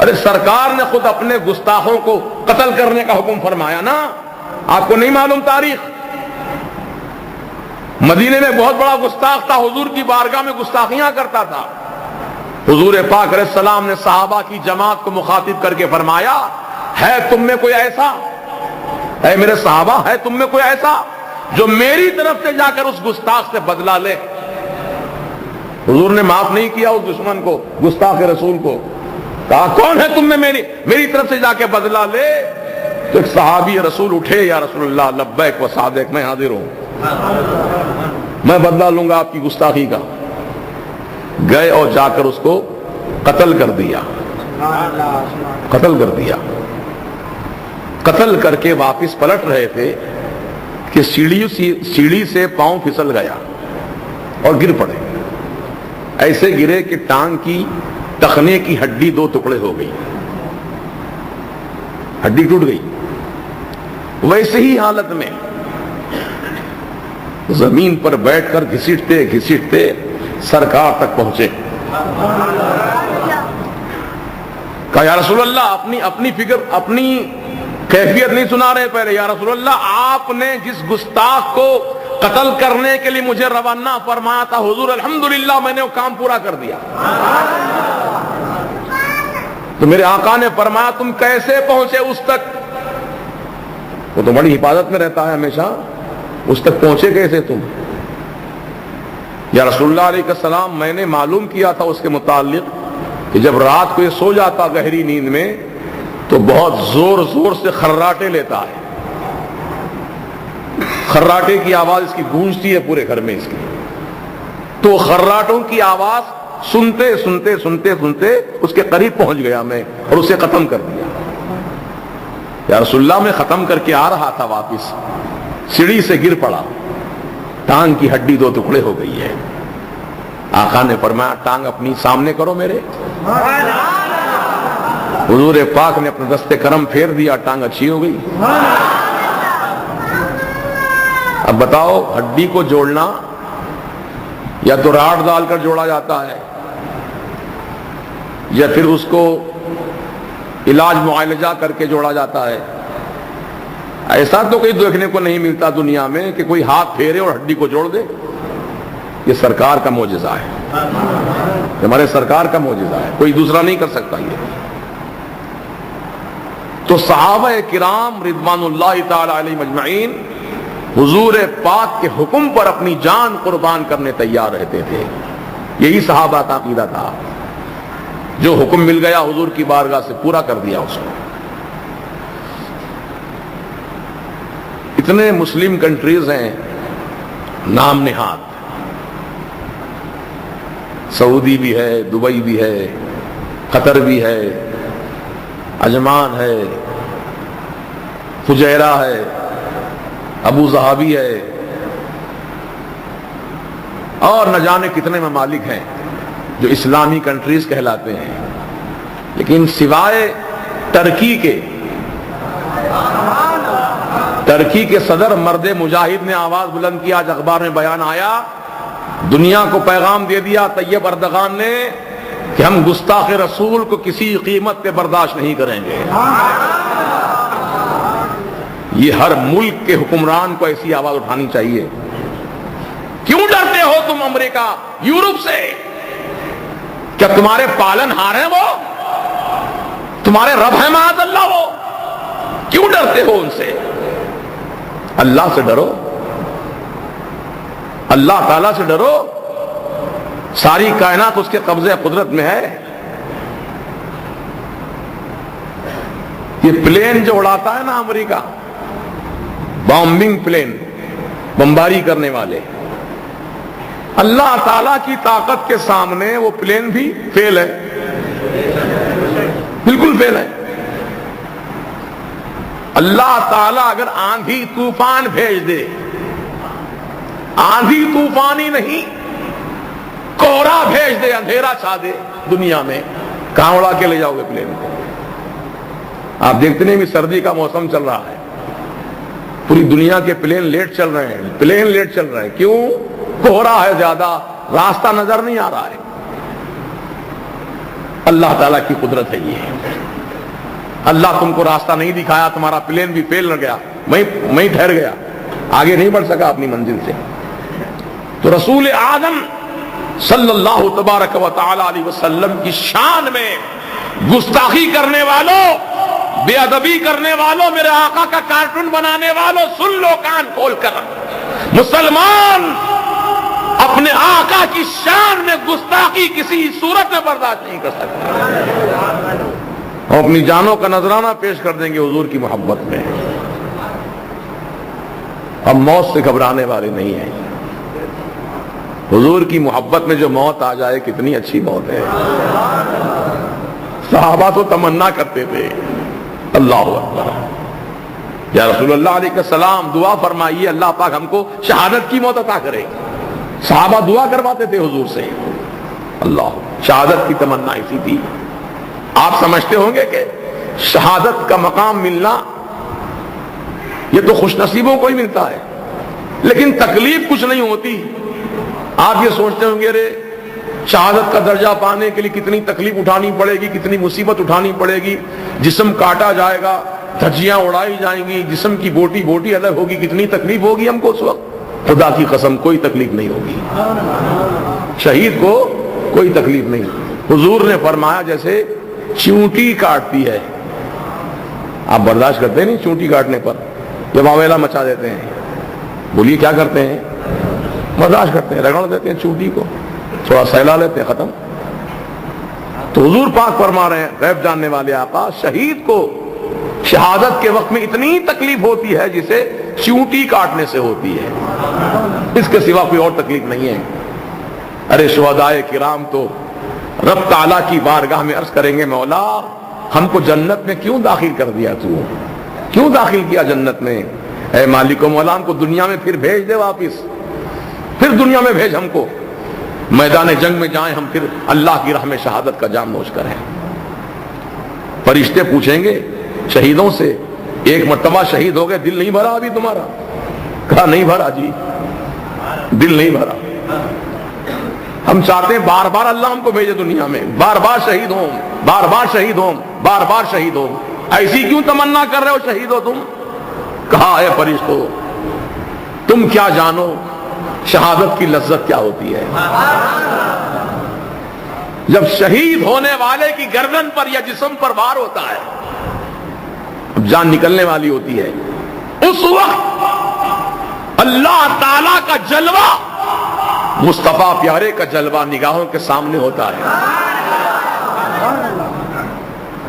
ارے سرکار نے خود اپنے گستاخوں کو قتل کرنے کا حکم فرمایا نا، آپ کو نہیں معلوم تاریخ؟ مدینے میں بہت بڑا گستاخ تھا، حضور کی بارگاہ میں گستاخیاں کرتا تھا۔ حضور پاک علیہ السلام نے صحابہ کی جماعت کو مخاطب کر کے فرمایا، ہے تم میں کوئی ایسا، اے میرے صحابہ، ہے تم میں کوئی ایسا جو میری طرف سے جا کر اس گستاخ سے بدلہ لے؟ حضور نے معاف نہیں کیا اس دشمن کو، گستاخ رسول کو، کہا کون ہے تم میں میری طرف سے جا کے بدلہ لے؟ تو ایک صحابی رسول اٹھے، یا رسول اللہ لبیک و صادق، میں حاضر ہوں، میں بدلہ لوں گا آپ کی گستاخی کا۔ گئے اور جا کر اس کو قتل کر دیا، قتل کر دیا۔ قتل کر کے واپس پلٹ رہے تھے کہ سیڑھی سے پاؤں پھسل گیا اور گر پڑے۔ ایسے گرے کہ ٹانگ کی ٹخنے کی ہڈی دو ٹکڑے ہو گئی، ہڈی ٹوٹ گئی۔ ویسے ہی حالت میں زمین پر بیٹھ کر گھسیٹتے گھسیٹتے سرکار تک پہنچے۔ کہا یا رسول اللہ، اپنی فکر، اپنی کیفیت نہیں سنا رہے پہلے۔ یا رسول اللہ، آپ نے جس گستاخ کو قتل کرنے کے لیے مجھے روانہ فرمایا تھا، حضور الحمدللہ میں نے وہ کام پورا کر دیا۔ تو میرے آقا نے فرمایا تم کیسے پہنچے اس تک؟ وہ تو بڑی حفاظت میں رہتا ہے ہمیشہ، اس تک پہنچے کیسے تم؟ یا رسول اللہ علیہ السلام، میں نے معلوم کیا تھا اس کے متعلق کہ جب رات کو یہ سو جاتا گہری نیند میں تو بہت زور زور سے خراٹے لیتا ہے، خراٹے کی آواز اس کی گونجتی ہے پورے گھر میں اس کی۔ تو خراٹوں کی آواز سنتے سنتے سنتے سنتے اس کے قریب پہنچ گیا میں اور اسے ختم کر دیا۔ یا رسول اللہ، میں ختم کر کے آ رہا تھا واپس، سیڑھی سے گر پڑا، ٹانگ کی ہڈی دو ٹکڑے ہو گئی ہے۔ آقا نے فرمایا ٹانگ اپنی سامنے کرو میرے۔ حضور پاک نے اپنے دستے کرم پھیر دیا، ٹانگ اچھی ہو گئی۔ اب بتاؤ، ہڈی کو جوڑنا یا تو راڑ ڈال کر جوڑا جاتا ہے یا پھر اس کو علاج معالجہ کر کے جوڑا جاتا ہے۔ ایسا تو کوئی دیکھنے کو نہیں ملتا دنیا میں کہ کوئی ہاتھ پھیرے اور ہڈی کو جوڑ دے۔ یہ سرکار کا معجزہ ہے، ہمارے سرکار کا معجزہ ہے، کوئی دوسرا نہیں کر سکتا یہ۔ تو صحابہ کرام رضوان اللہ تعالی علیہم اجمعین حضور پاک کے حکم پر اپنی جان قربان کرنے تیار رہتے تھے۔ یہی صحابہ کا عقیدہ تھا، جو حکم مل گیا حضور کی بارگاہ سے پورا کر دیا اس کو۔ اتنے مسلم کنٹریز ہیں نام نہاد، سعودی بھی ہے، دبئی بھی ہے، قطر بھی ہے، عجمان ہے، فجیرہ ہے، ابو ظہبی ہے، اور نہ جانے کتنے ممالک ہیں جو اسلامی کنٹریز کہلاتے ہیں، لیکن سوائے ترکی کے صدر مرد مجاہد نے آواز بلند کیا، آج اخبار میں بیان آیا، دنیا کو پیغام دے دیا طیب اردغان نے کہ ہم گستاخ رسول کو کسی قیمت پہ برداشت نہیں کریں گے۔ یہ ہر ملک کے حکمران کو ایسی آواز اٹھانی چاہیے۔ کیوں ڈرتے ہو تم امریکہ، یورپ سے؟ کیا تمہارے پالن ہار ہیں وہ؟ تمہارے رب ہیں معاذ اللہ وہ؟ کیوں ڈرتے ہو ان سے؟ اللہ سے ڈرو، اللہ تعالیٰ سے ڈرو، ساری کائنات اس کے قبضے قدرت میں ہے۔ یہ پلین جو اڑاتا ہے نا امریکہ، بامبنگ پلین، بمباری کرنے والے، اللہ تعالیٰ کی طاقت کے سامنے وہ پلین بھی فیل ہے، بالکل فیل ہے۔ اللہ تعالیٰ اگر آندھی طوفان بھیج دے، آندھی طوفان ہی نہیں، کوہرا بھیج دے، اندھیرا چھا دے دنیا میں، کہاں اڑا کے لے جاؤ گے پلین کو؟ آپ دیکھتے نہیں بھی سردی کا موسم چل رہا ہے، پوری دنیا کے پلین لیٹ چل رہے ہیں، پلین لیٹ چل رہے ہیں، کیوں؟ کوہرا ہے زیادہ، راستہ نظر نہیں آ رہا ہے۔ اللہ تعالیٰ کی قدرت ہے یہ۔ اللہ تم کو راستہ نہیں دکھایا، تمہارا پلین بھی فیل نہ گیا، میں ٹھہر گیا، آگے نہیں بڑھ سکا اپنی منزل سے۔ تو رسول اعظم صلی اللہ تبارک و تعالی علیہ وسلم کی شان میں گستاخی کرنے والوں، بے ادبی کرنے والوں، میرے آقا کا کارٹون بنانے والوں، سن لو کان کھول کر، مسلمان اپنے آقا کی شان میں گستاخی کسی صورت میں برداشت نہیں کر سکتا۔ ہم اپنی جانوں کا نذرانہ پیش کر دیں گے حضور کی محبت میں، ہم موت سے گھبرانے والے نہیں ہیں۔ حضور کی محبت میں جو موت آ جائے کتنی اچھی موت ہے۔ صحابہ تو تمنا کرتے تھے، اللہ اکبر، یا رسول اللہ علیہ السلام دعا فرمائیے اللہ پاک ہم کو شہادت کی موت عطا کرے۔ صحابہ دعا کرواتے تھے حضور سے، اللہ، شہادت کی تمنا ایسی تھی۔ آپ سمجھتے ہوں گے کہ شہادت کا مقام ملنا یہ تو خوش نصیبوں کو ہی ملتا ہے، لیکن تکلیف کچھ نہیں ہوتی۔ آپ یہ سوچتے ہوں گے ارے شہادت کا درجہ پانے کے لیے کتنی تکلیف اٹھانی پڑے گی، کتنی مصیبت اٹھانی پڑے گی، جسم کاٹا جائے گا، دھجیاں اڑائی جائیں گی، جسم کی بوٹی بوٹی الگ ہوگی، کتنی تکلیف ہوگی ہم کو اس وقت۔ خدا کی قسم کوئی تکلیف نہیں ہوگی، شہید کو کوئی تکلیف نہیں۔ حضور نے فرمایا جیسے چونٹی کاٹتی ہے، آپ برداشت کرتے ہیں نہیں چونٹی کاٹنے پر، جب واویلا مچا دیتے ہیں، بولیے کیا کرتے ہیں؟ برداشت کرتے ہیں، رگڑ دیتے ہیں چونٹی کو، تھوڑا سہلا لیتے ہیں، ختم۔ تو حضور پاک فرما رہے ہیں، غیب جاننے والے آقا، شہید کو شہادت کے وقت میں اتنی تکلیف ہوتی ہے جسے چونٹی کاٹنے سے ہوتی ہے، اس کے سوا کوئی اور تکلیف نہیں ہے۔ ارے شہدائے کرام تو رب تعالیٰ کی بارگاہ میں عرض کریں گے، مولا ہم کو جنت میں کیوں داخل کر دیا، تو کیوں داخل کیا جنت میں؟ اے مالک و مولا ہم کو دنیا میں پھر بھیج دے واپس، پھر دنیا میں بھیج ہم کو، میدان جنگ میں جائیں ہم، پھر اللہ کی راہ میں شہادت کا جام نوش کریں۔ فرشتے پوچھیں گے شہیدوں سے، ایک مرتبہ شہید ہو گئے، دل نہیں بھرا ابھی تمہارا؟ کہا نہیں بھرا جی، دل نہیں بھرا، ہم چاہتے ہیں بار بار اللہ ہم کو بھیجے دنیا میں، بار بار شہید ہوں، بار بار شہید ہوں، بار بار شہید ہوں۔ ایسی کیوں تمنا کر رہے ہو شہید ہو تم؟ کہا اے فرشتو تم کیا جانو شہادت کی لذت کیا ہوتی ہے؟ جب شہید ہونے والے کی گردن پر یا جسم پر وار ہوتا ہے، جان نکلنے والی ہوتی ہے، اس وقت اللہ تعالی کا جلوہ، مصطفیٰ پیارے کا جلوہ نگاہوں کے سامنے ہوتا ہے۔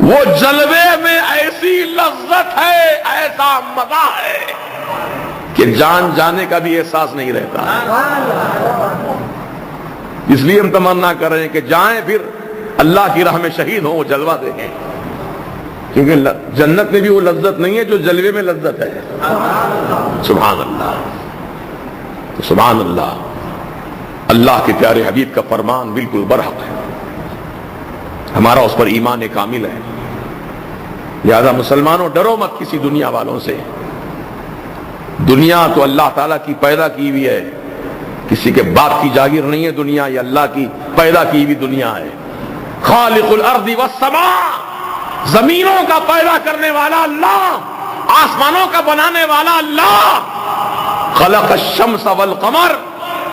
وہ جلوے میں ایسی لذت ہے، ایسا مزہ ہے کہ جان جانے کا بھی احساس نہیں رہتا۔ اس لیے ہم تمنا کر رہے ہیں کہ جائیں پھر اللہ کی راہ میں شہید ہوں، وہ جلوہ دیکھیں، کیونکہ جنت میں بھی وہ لذت نہیں ہے جو جلوے میں لذت ہے۔ سبحان اللہ، سبحان اللہ، اللہ کے پیارے حبیب کا فرمان بالکل برحق ہے، ہمارا اس پر ایمان کامل ہے۔ لہذا مسلمانوں ڈرو مت کسی دنیا والوں سے، دنیا تو اللہ تعالیٰ کی پیدا کی ہوئی ہے، کسی کے باپ کی جاگیر نہیں ہے دنیا، یہ اللہ کی پیدا کی ہوئی دنیا ہے۔ خالق الارض والسماء، زمینوں کا پیدا کرنے والا اللہ، آسمانوں کا بنانے والا اللہ۔ خلق الشمس والقمر،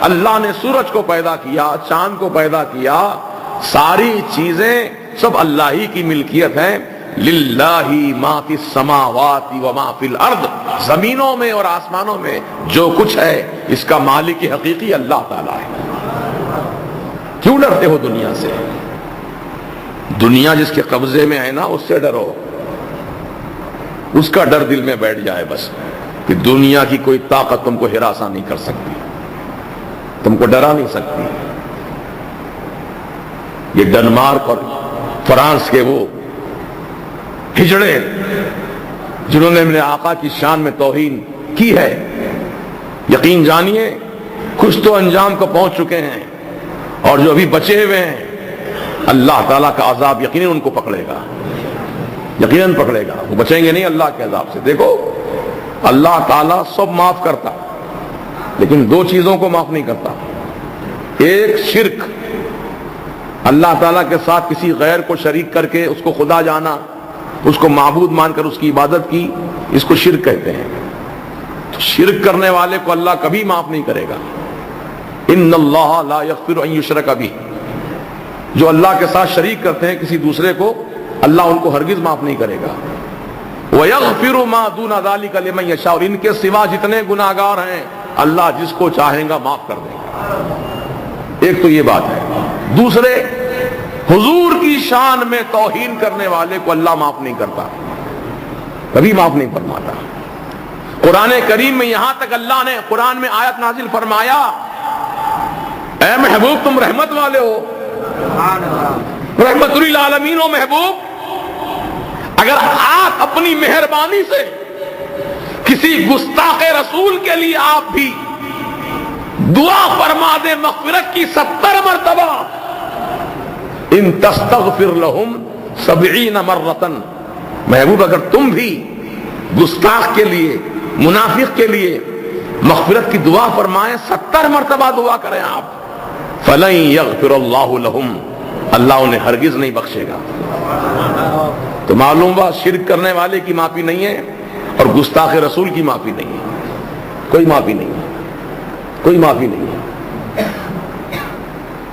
اللہ نے سورج کو پیدا کیا، چاند کو پیدا کیا، ساری چیزیں سب اللہ ہی کی ملکیت ہیں۔ للہ ما فی السماوات وما فی الارض، زمینوں میں اور آسمانوں میں جو کچھ ہے اس کا مالک حقیقی اللہ تعالیٰ ہے۔ کیوں ڈرتے ہو دنیا سے؟ دنیا جس کے قبضے میں ہے نا اس سے ڈرو، اس کا ڈر دل میں بیٹھ جائے بس، کہ دنیا کی کوئی طاقت تم کو ہراساں نہیں کر سکتی، تم کو ڈرا نہیں سکتی۔ یہ ڈنمارک اور فرانس کے وہ ہجڑے جنہوں نے میرے آقا کی شان میں توہین کی ہے، یقین جانیے کچھ تو انجام کو پہنچ چکے ہیں، اور جو ابھی بچے ہوئے ہیں اللہ تعالیٰ کا عذاب یقیناً ان کو پکڑے گا، یقیناً پکڑے گا، وہ بچیں گے نہیں اللہ کے عذاب سے۔ دیکھو اللہ تعالیٰ سب معاف کرتا، لیکن دو چیزوں کو معاف نہیں کرتا۔ ایک شرک، اللہ تعالیٰ کے ساتھ کسی غیر کو شریک کر کے اس کو خدا جانا، اس کو معبود مان کر اس کی عبادت کی، اس کو شرک کہتے ہیں۔ تو شرک کرنے والے کو اللہ کبھی معاف نہیں کرے گا۔ ان اللہ لا یغفر ان یشرک بہ، جو اللہ کے ساتھ شریک کرتے ہیں کسی دوسرے کو، اللہ ان کو ہرگز معاف نہیں کرے گا۔ وَيَغْفِرُ مَا دُونَ ذَلِكَ لِمَن يَشَاءُ، اور ان کے سوا جتنے گناہگار ہیں اللہ جس کو چاہیں گا معاف کر دے گا۔ ایک تو یہ بات ہے۔ دوسرے، حضور کی شان میں توہین کرنے والے کو اللہ معاف نہیں کرتا، کبھی معاف نہیں فرماتا۔ قرآن کریم میں یہاں تک اللہ نے قرآن میں آیت نازل فرمایا، اے محبوب تم رحمت والے ہو، رحمت للعالمین ہو محبوب، اگر آپ اپنی مہربانی سے کسی گستاخ رسول کے لیے آپ بھی دعا فرما دیں مغفرت کی 70 مرتبہ، ان تستغفر لهم 70 مرتن، محبوب اگر تم بھی گستاخ کے لیے، منافق کے لیے مغفرت کی دعا فرمائیں، 70 مرتبہ دعا کریں آپ، فلن یغفر اللہ لهم، اللہ انہیں ہرگز نہیں بخشے گا۔ تو معلوم ہوا شرک کرنے والے کی معافی نہیں ہے، اور گستاخ رسول کی معافی نہیں ہے، کوئی معافی نہیں ہے، کوئی معافی نہیں ہے۔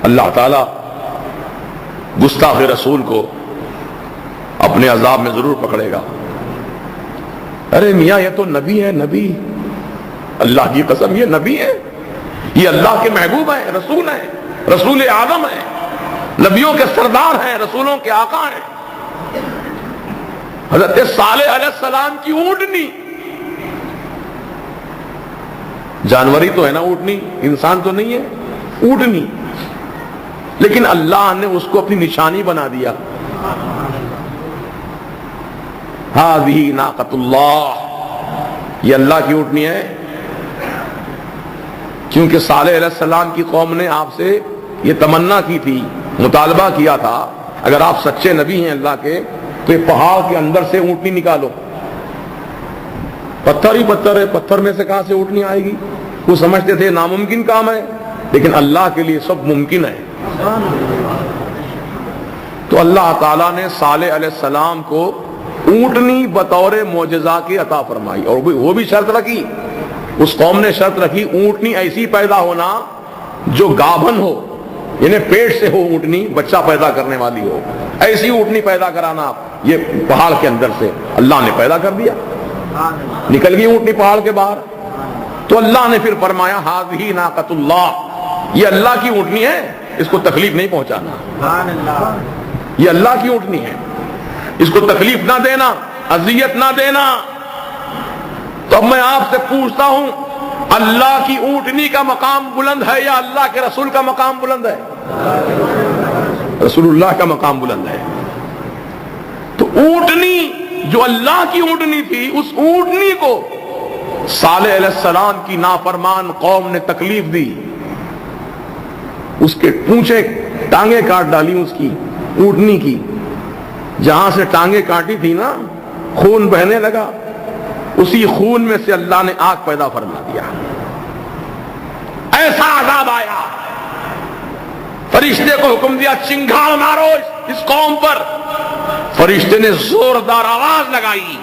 اللہ تعالی گستاخ رسول کو اپنے عذاب میں ضرور پکڑے گا۔ ارے میاں یہ تو نبی ہے، نبی، اللہ کی قسم یہ نبی ہے، یہ اللہ کے محبوب ہیں، رسول ہیں، رسول اعظم ہیں، نبیوں کے سردار ہیں، رسولوں کے آقا ہیں۔ حضرت صالح علیہ السلام کی اونٹنی، جانوری تو ہے نا اونٹنی، انسان تو نہیں ہے، اونٹنی، لیکن اللہ نے اس کو اپنی نشانی بنا دیا۔ ہذہ ناقۃ اللہ، یہ اللہ کی اونٹنی ہے، کیونکہ صالح علیہ السلام کی قوم نے آپ سے یہ تمنا کی تھی، مطالبہ کیا تھا، اگر آپ سچے نبی ہیں اللہ کے تو یہ پہاڑ کے اندر سے اونٹنی نکالو۔ پتھر ہی پتھر ہے، پتھر میں سے کہاں سے اونٹنی آئے گی؟ وہ سمجھتے تھے ناممکن کام ہے، لیکن اللہ کے لیے سب ممکن ہے۔ تو اللہ تعالیٰ نے صالح علیہ السلام کو اونٹنی بطور معجزہ کی عطا فرمائی، اور وہ بھی شرط رکھی، اس قوم نے شرط رکھی اونٹنی ایسی پیدا ہونا جو گابھن ہو، یعنی پیٹ سے ہو اونٹنی، بچہ پیدا کرنے والی ہو، ایسی اونٹنی پیدا کرانا۔ یہ پہاڑ کے اندر سے اللہ نے پیدا کر دیا، نکل گئی اونٹنی پہاڑ کے باہر۔ تو اللہ نے پھر فرمایا ہذہ ناقۃ اللہ، یہ اللہ کی اونٹنی ہے، اس کو تکلیف نہیں پہنچانا، یہ اللہ کی اونٹنی ہے، اس کو تکلیف نہ دینا، اذیت نہ دینا۔ تو اب میں آپ سے پوچھتا ہوں، اللہ کی اونٹنی کا مقام بلند ہے یا اللہ کے رسول کا مقام بلند ہے؟ رسول اللہ کا مقام بلند ہے. تو اونٹنی جو اللہ کی اونٹنی تھی، اس اونٹنی کو صالح علیہ السلام کی نافرمان قوم نے تکلیف دی، اس کے پونچھے ٹانگیں کاٹ ڈالی، اس کی اونٹنی کی جہاں سے ٹانگیں کاٹی تھی نا خون بہنے لگا، اسی خون میں سے اللہ نے آگ پیدا فرما دیا. ایسا عذاب آیا، فرشتے کو حکم دیا چنگھاڑ مارو اس قوم پر. فرشتے نے زوردار آواز لگائی،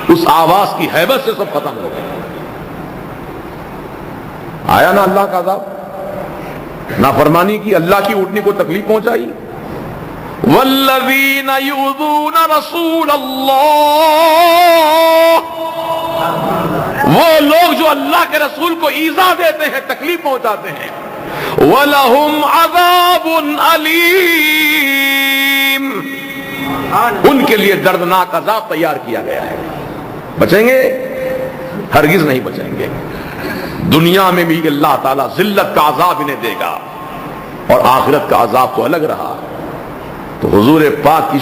اس آواز کی ہیبت سے سب ختم ہو گئے. آیا نا اللہ کا عذاب، نافرمانی کی، اللہ کی اونٹنی کو تکلیف پہنچائی. والذین یؤذون رسول اللہ، وہ لوگ جو اللہ کے رسول کو ایذا دیتے ہیں، تکلیف پہنچاتے ہیں. وَلَهُمْ عَذَابٌ عَلِيمٌ، ان کے لیے دردناک عذاب تیار کیا گیا ہے. بچیں گے؟ ہرگز نہیں بچیں گے. دنیا میں بھی اللہ تعالیٰ ذلت کا عذاب انہیں دے گا، اور آخرت کا عذاب تو الگ رہا. تو حضور پاک کی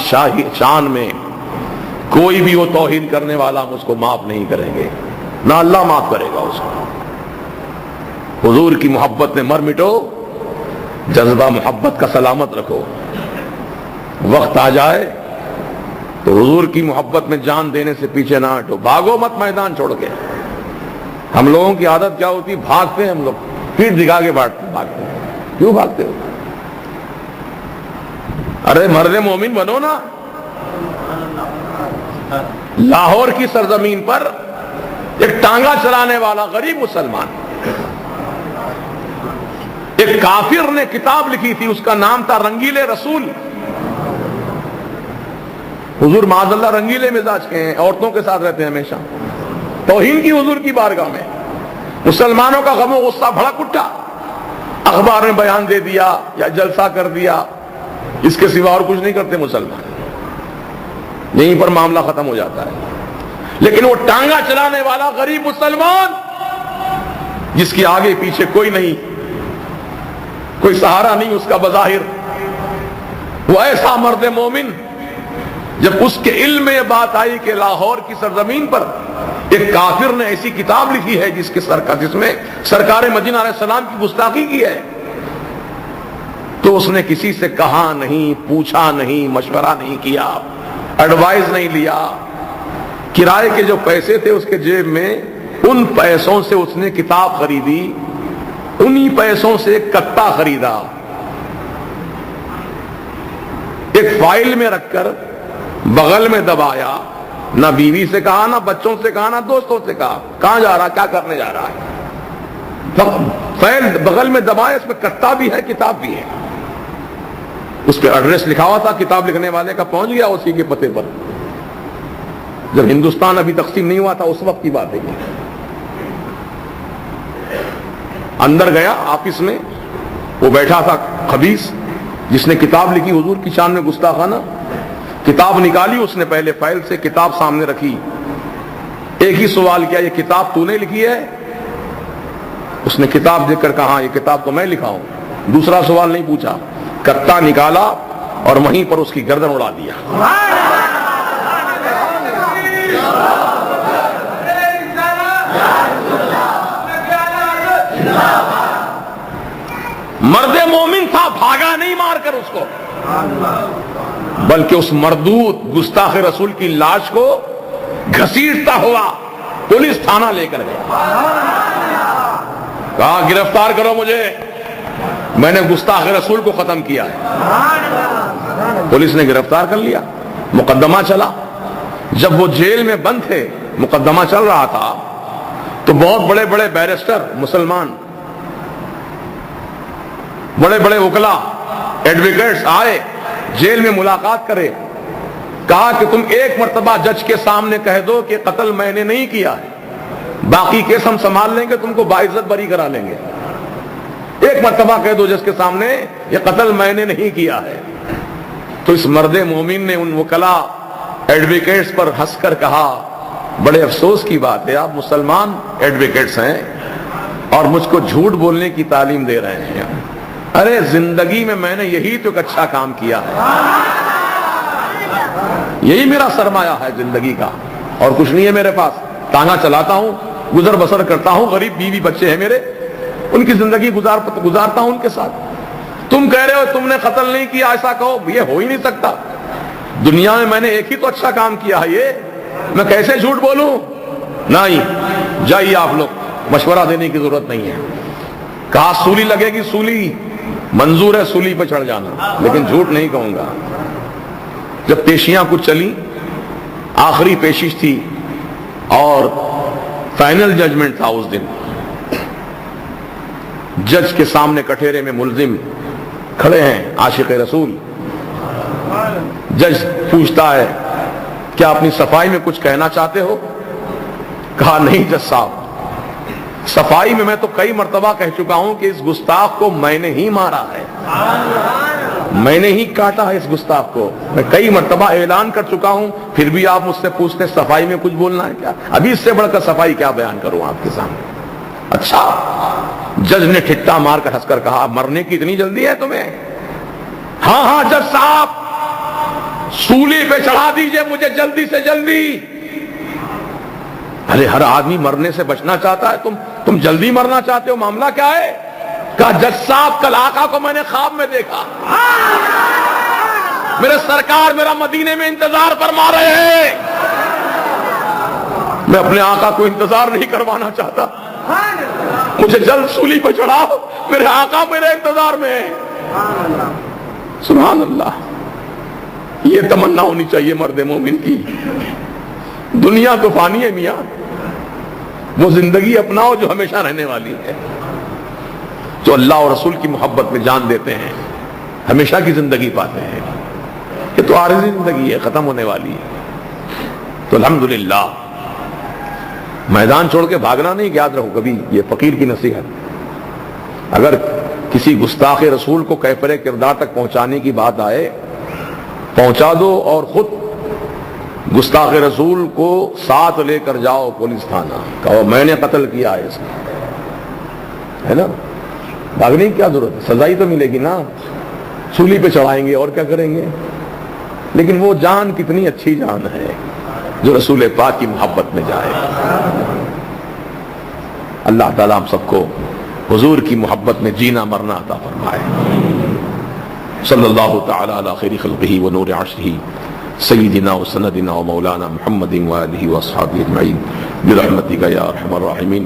شان میں کوئی بھی وہ توہین کرنے والا ہم اس کو معاف نہیں کریں گے، نہ اللہ معاف کرے گا اس کو. حضور کی محبت میں مر مٹو، جذبہ محبت کا سلامت رکھو. وقت آ جائے تو حضور کی محبت میں جان دینے سے پیچھے نہ ہٹو، بھاگو مت میدان چھوڑ کے. ہم لوگوں کی عادت کیا ہوتی، بھاگتے ہیں ہم لوگ، پیٹھ دکھا کے بھاگتے ہیں. کیوں بھاگتے ہو؟ ارے مرد مومن بنو نا. لاہور کی سرزمین پر ایک ٹانگا چلانے والا غریب مسلمان، ایک کافر نے کتاب لکھی تھی، اس کا نام تھا رنگیلے رسول. حضور معاذ اللہ رنگیلے مزاج کے ہیں، عورتوں کے ساتھ رہتے ہیں ہمیشہ، توہین کی حضور کی بارگاہ میں. مسلمانوں کا غم و غصہ بھڑک اٹھا، اخبار میں بیان دے دیا یا جلسہ کر دیا، اس کے سوا اور کچھ نہیں کرتے مسلمان. یہیں پر معاملہ ختم ہو جاتا ہے. لیکن وہ ٹانگا چلانے والا غریب مسلمان جس کی آگے پیچھے کوئی نہیں، کوئی سہارا نہیں اس کا بظاہر، وہ ایسا مرد مومن، جب اس کے علم میں بات آئی کہ لاہور کی سرزمین پر ایک کافر نے ایسی کتاب لکھی ہے جس میں سرکار مدینہ علیہ السلام کی گستاخی کی ہے، تو اس نے کسی سے کہا نہیں، پوچھا نہیں، مشورہ نہیں کیا، ایڈوائز نہیں لیا. کرائے کے جو پیسے تھے اس کے جیب میں، ان پیسوں سے اس نے کتاب خریدی، انہی پیسوں سے ایک کتا خریدا، ایک فائل میں رکھ کر بغل میں دبایا. نہ بیوی سے کہا، نہ بچوں سے کہا، نہ دوستوں سے کہا کہاں جا رہا، کیا کرنے جا رہا ہے. فائل بغل میں دبایا، اس میں کتا بھی ہے، کتاب بھی ہے. اس پہ ایڈریس لکھا ہوا تھا کتاب لکھنے والے کا، پہنچ گیا اسی کے پتے پر. جب ہندوستان ابھی تقسیم نہیں ہوا تھا اس وقت کی بات ہے. اندر گیا آفس میں، وہ بیٹھا تھا خبیث جس نے کتاب لکھی حضور کی شان میں گستاخانہ. کتاب نکالی اس نے، پہلے فائل سے کتاب سامنے رکھی، ایک ہی سوال کیا، یہ کتاب تو نے لکھی ہے؟ اس نے کتاب دیکھ کر کہا ہاں یہ کتاب تو میں لکھا ہوں. دوسرا سوال نہیں پوچھا، کتا نکالا اور وہیں پر اس کی گردن اڑا دیا. مرد مومن تھا، بھاگا نہیں مار کر اس کو، بلکہ اس مردود گستاخ رسول کی لاش کو گھسیٹتا ہوا پولیس تھانہ لے کر گیا. کہا گرفتار کرو مجھے، میں نے گستاخ رسول کو ختم کیا ہے. پولیس نے گرفتار کر لیا، مقدمہ چلا. جب وہ جیل میں بند تھے، مقدمہ چل رہا تھا، تو بہت بڑے بڑے بیرسٹر مسلمان، بڑے بڑے وکلا، ایڈوکیٹس آئے، جیل میں ملاقات کرے. کہا کہ تم ایک مرتبہ جج کے سامنے کہہ دو کہ قتل میں نے نہیں کیا ہے، باقی کیس ہم سنبھال لیں گے، تم کو باعزت بری کرا لیں گے. ایک مرتبہ کہہ دو جج کے سامنے یہ قتل میں نے نہیں کیا ہے. تو اس مرد مومن نے ان وکلا ایڈوکیٹس پر ہنس کر کہا بڑے افسوس کی بات ہے، آپ مسلمان ایڈوکیٹس ہیں، اور مجھ کو جھوٹ بولنے کی تعلیم دے رہے ہیں. ارے زندگی میں نے یہی تو ایک اچھا کام کیا ہے, یہی میرا سرمایہ ہے زندگی کا, اور کچھ نہیں ہے میرے پاس. ٹانگا چلاتا ہوں, گزر بسر کرتا ہوں, غریب بیوی بچے ہیں میرے, ان کی زندگی گزارتا ہوں ان کے ساتھ. تم کہہ رہے ہو تم نے قتل نہیں کیا, ایسا کہو, یہ ہو ہی نہیں سکتا. دنیا میں نے ایک ہی تو اچھا کام کیا ہے, یہ میں کیسے جھوٹ بولوں؟ نہیں, جائیے آپ لوگ, مشورہ دینے کی ضرورت نہیں ہے. کہا سولی لگے گی, سولی منظور ہے, سولی پہ چڑھ جانا, لیکن جھوٹ نہیں کہوں گا. جب پیشیاں کچھ چلی, آخری پیشش تھی اور فائنل ججمنٹ تھا اس دن, جج کے سامنے کٹہرے میں ملزم کھڑے ہیں عاشق رسول. جج پوچھتا ہے کیا اپنی صفائی میں کچھ کہنا چاہتے ہو؟ کہا نہیں جج صاحب, صفائی میں تو کئی مرتبہ کہہ چکا ہوں کہ اس گستاخ کو میں نے ہی مارا ہے, میں نے ہی کاٹا ہے اس گستاخ کو, میں کئی مرتبہ اعلان کر چکا ہوں, پھر بھی آپ مجھ سے پوچھتے صفائی میں کچھ بولنا ہے کیا؟ ابھی اس سے بڑھ کر صفائی کیا بیان کروں آپ کے سامنے؟ اچھا. جج نے ٹھٹا مار کر ہنس کر کہا مرنے کی اتنی جلدی ہے تمہیں؟ ہاں جج صاحب, سولی پہ چڑھا دیجئے مجھے جلدی سے جلدی. ارے ہر آدمی مرنے سے بچنا چاہتا ہے, تم جلدی مرنا چاہتے ہو, معاملہ کیا ہے؟ کہا جج صاحب کل آقا کو میں نے خواب میں دیکھا, میرے سرکار میرا مدینے میں انتظار فرما رہے ہیں, میں اپنے آقا کو انتظار نہیں کروانا چاہتا, مجھے جلد سولی پہ چڑھاؤ, میرے آقا میرے انتظار میں ہے. سبحان اللہ, یہ تمنا ہونی چاہیے مرد مومن کی. دنیا تو فانی ہے میاں, وہ زندگی اپناؤ جو ہمیشہ رہنے والی ہے. جو اللہ اور رسول کی محبت میں جان دیتے ہیں ہمیشہ کی زندگی پاتے ہیں. یہ تو عارضی زندگی ہے, ختم ہونے والی ہے. تو الحمدللہ میدان چھوڑ کے بھاگنا نہیں, یاد رہو کبھی, یہ فقیر کی نصیحت. اگر کسی گستاخ رسول کو کیفر کردار تک پہنچانے کی بات آئے, پہنچا دو, اور خود گستاخ رسول کو ساتھ لے کر جاؤ پولیس تھانہ, کہو میں نے قتل کیا ہے اس کو, ہے نا. بھاگنے کی کیا ضرورت ہے, سزا ہی تو ملے گی نا. سولی پہ چڑھائیں گے اور کیا کریں گے. لیکن وہ جان کتنی اچھی جان ہے جو رسول پاک کی محبت میں جائے. اللہ تعالیٰ ہم سب کو حضور کی محبت میں جینا مرنا عطا فرمائے. صلی اللہ تعالی علی خیر خلقہ و نور عرشہ سیدنا و سندنا و مولانا محمد و آلہ و اصحابہ اجمعین برحمتک یا ارحم الراحمین.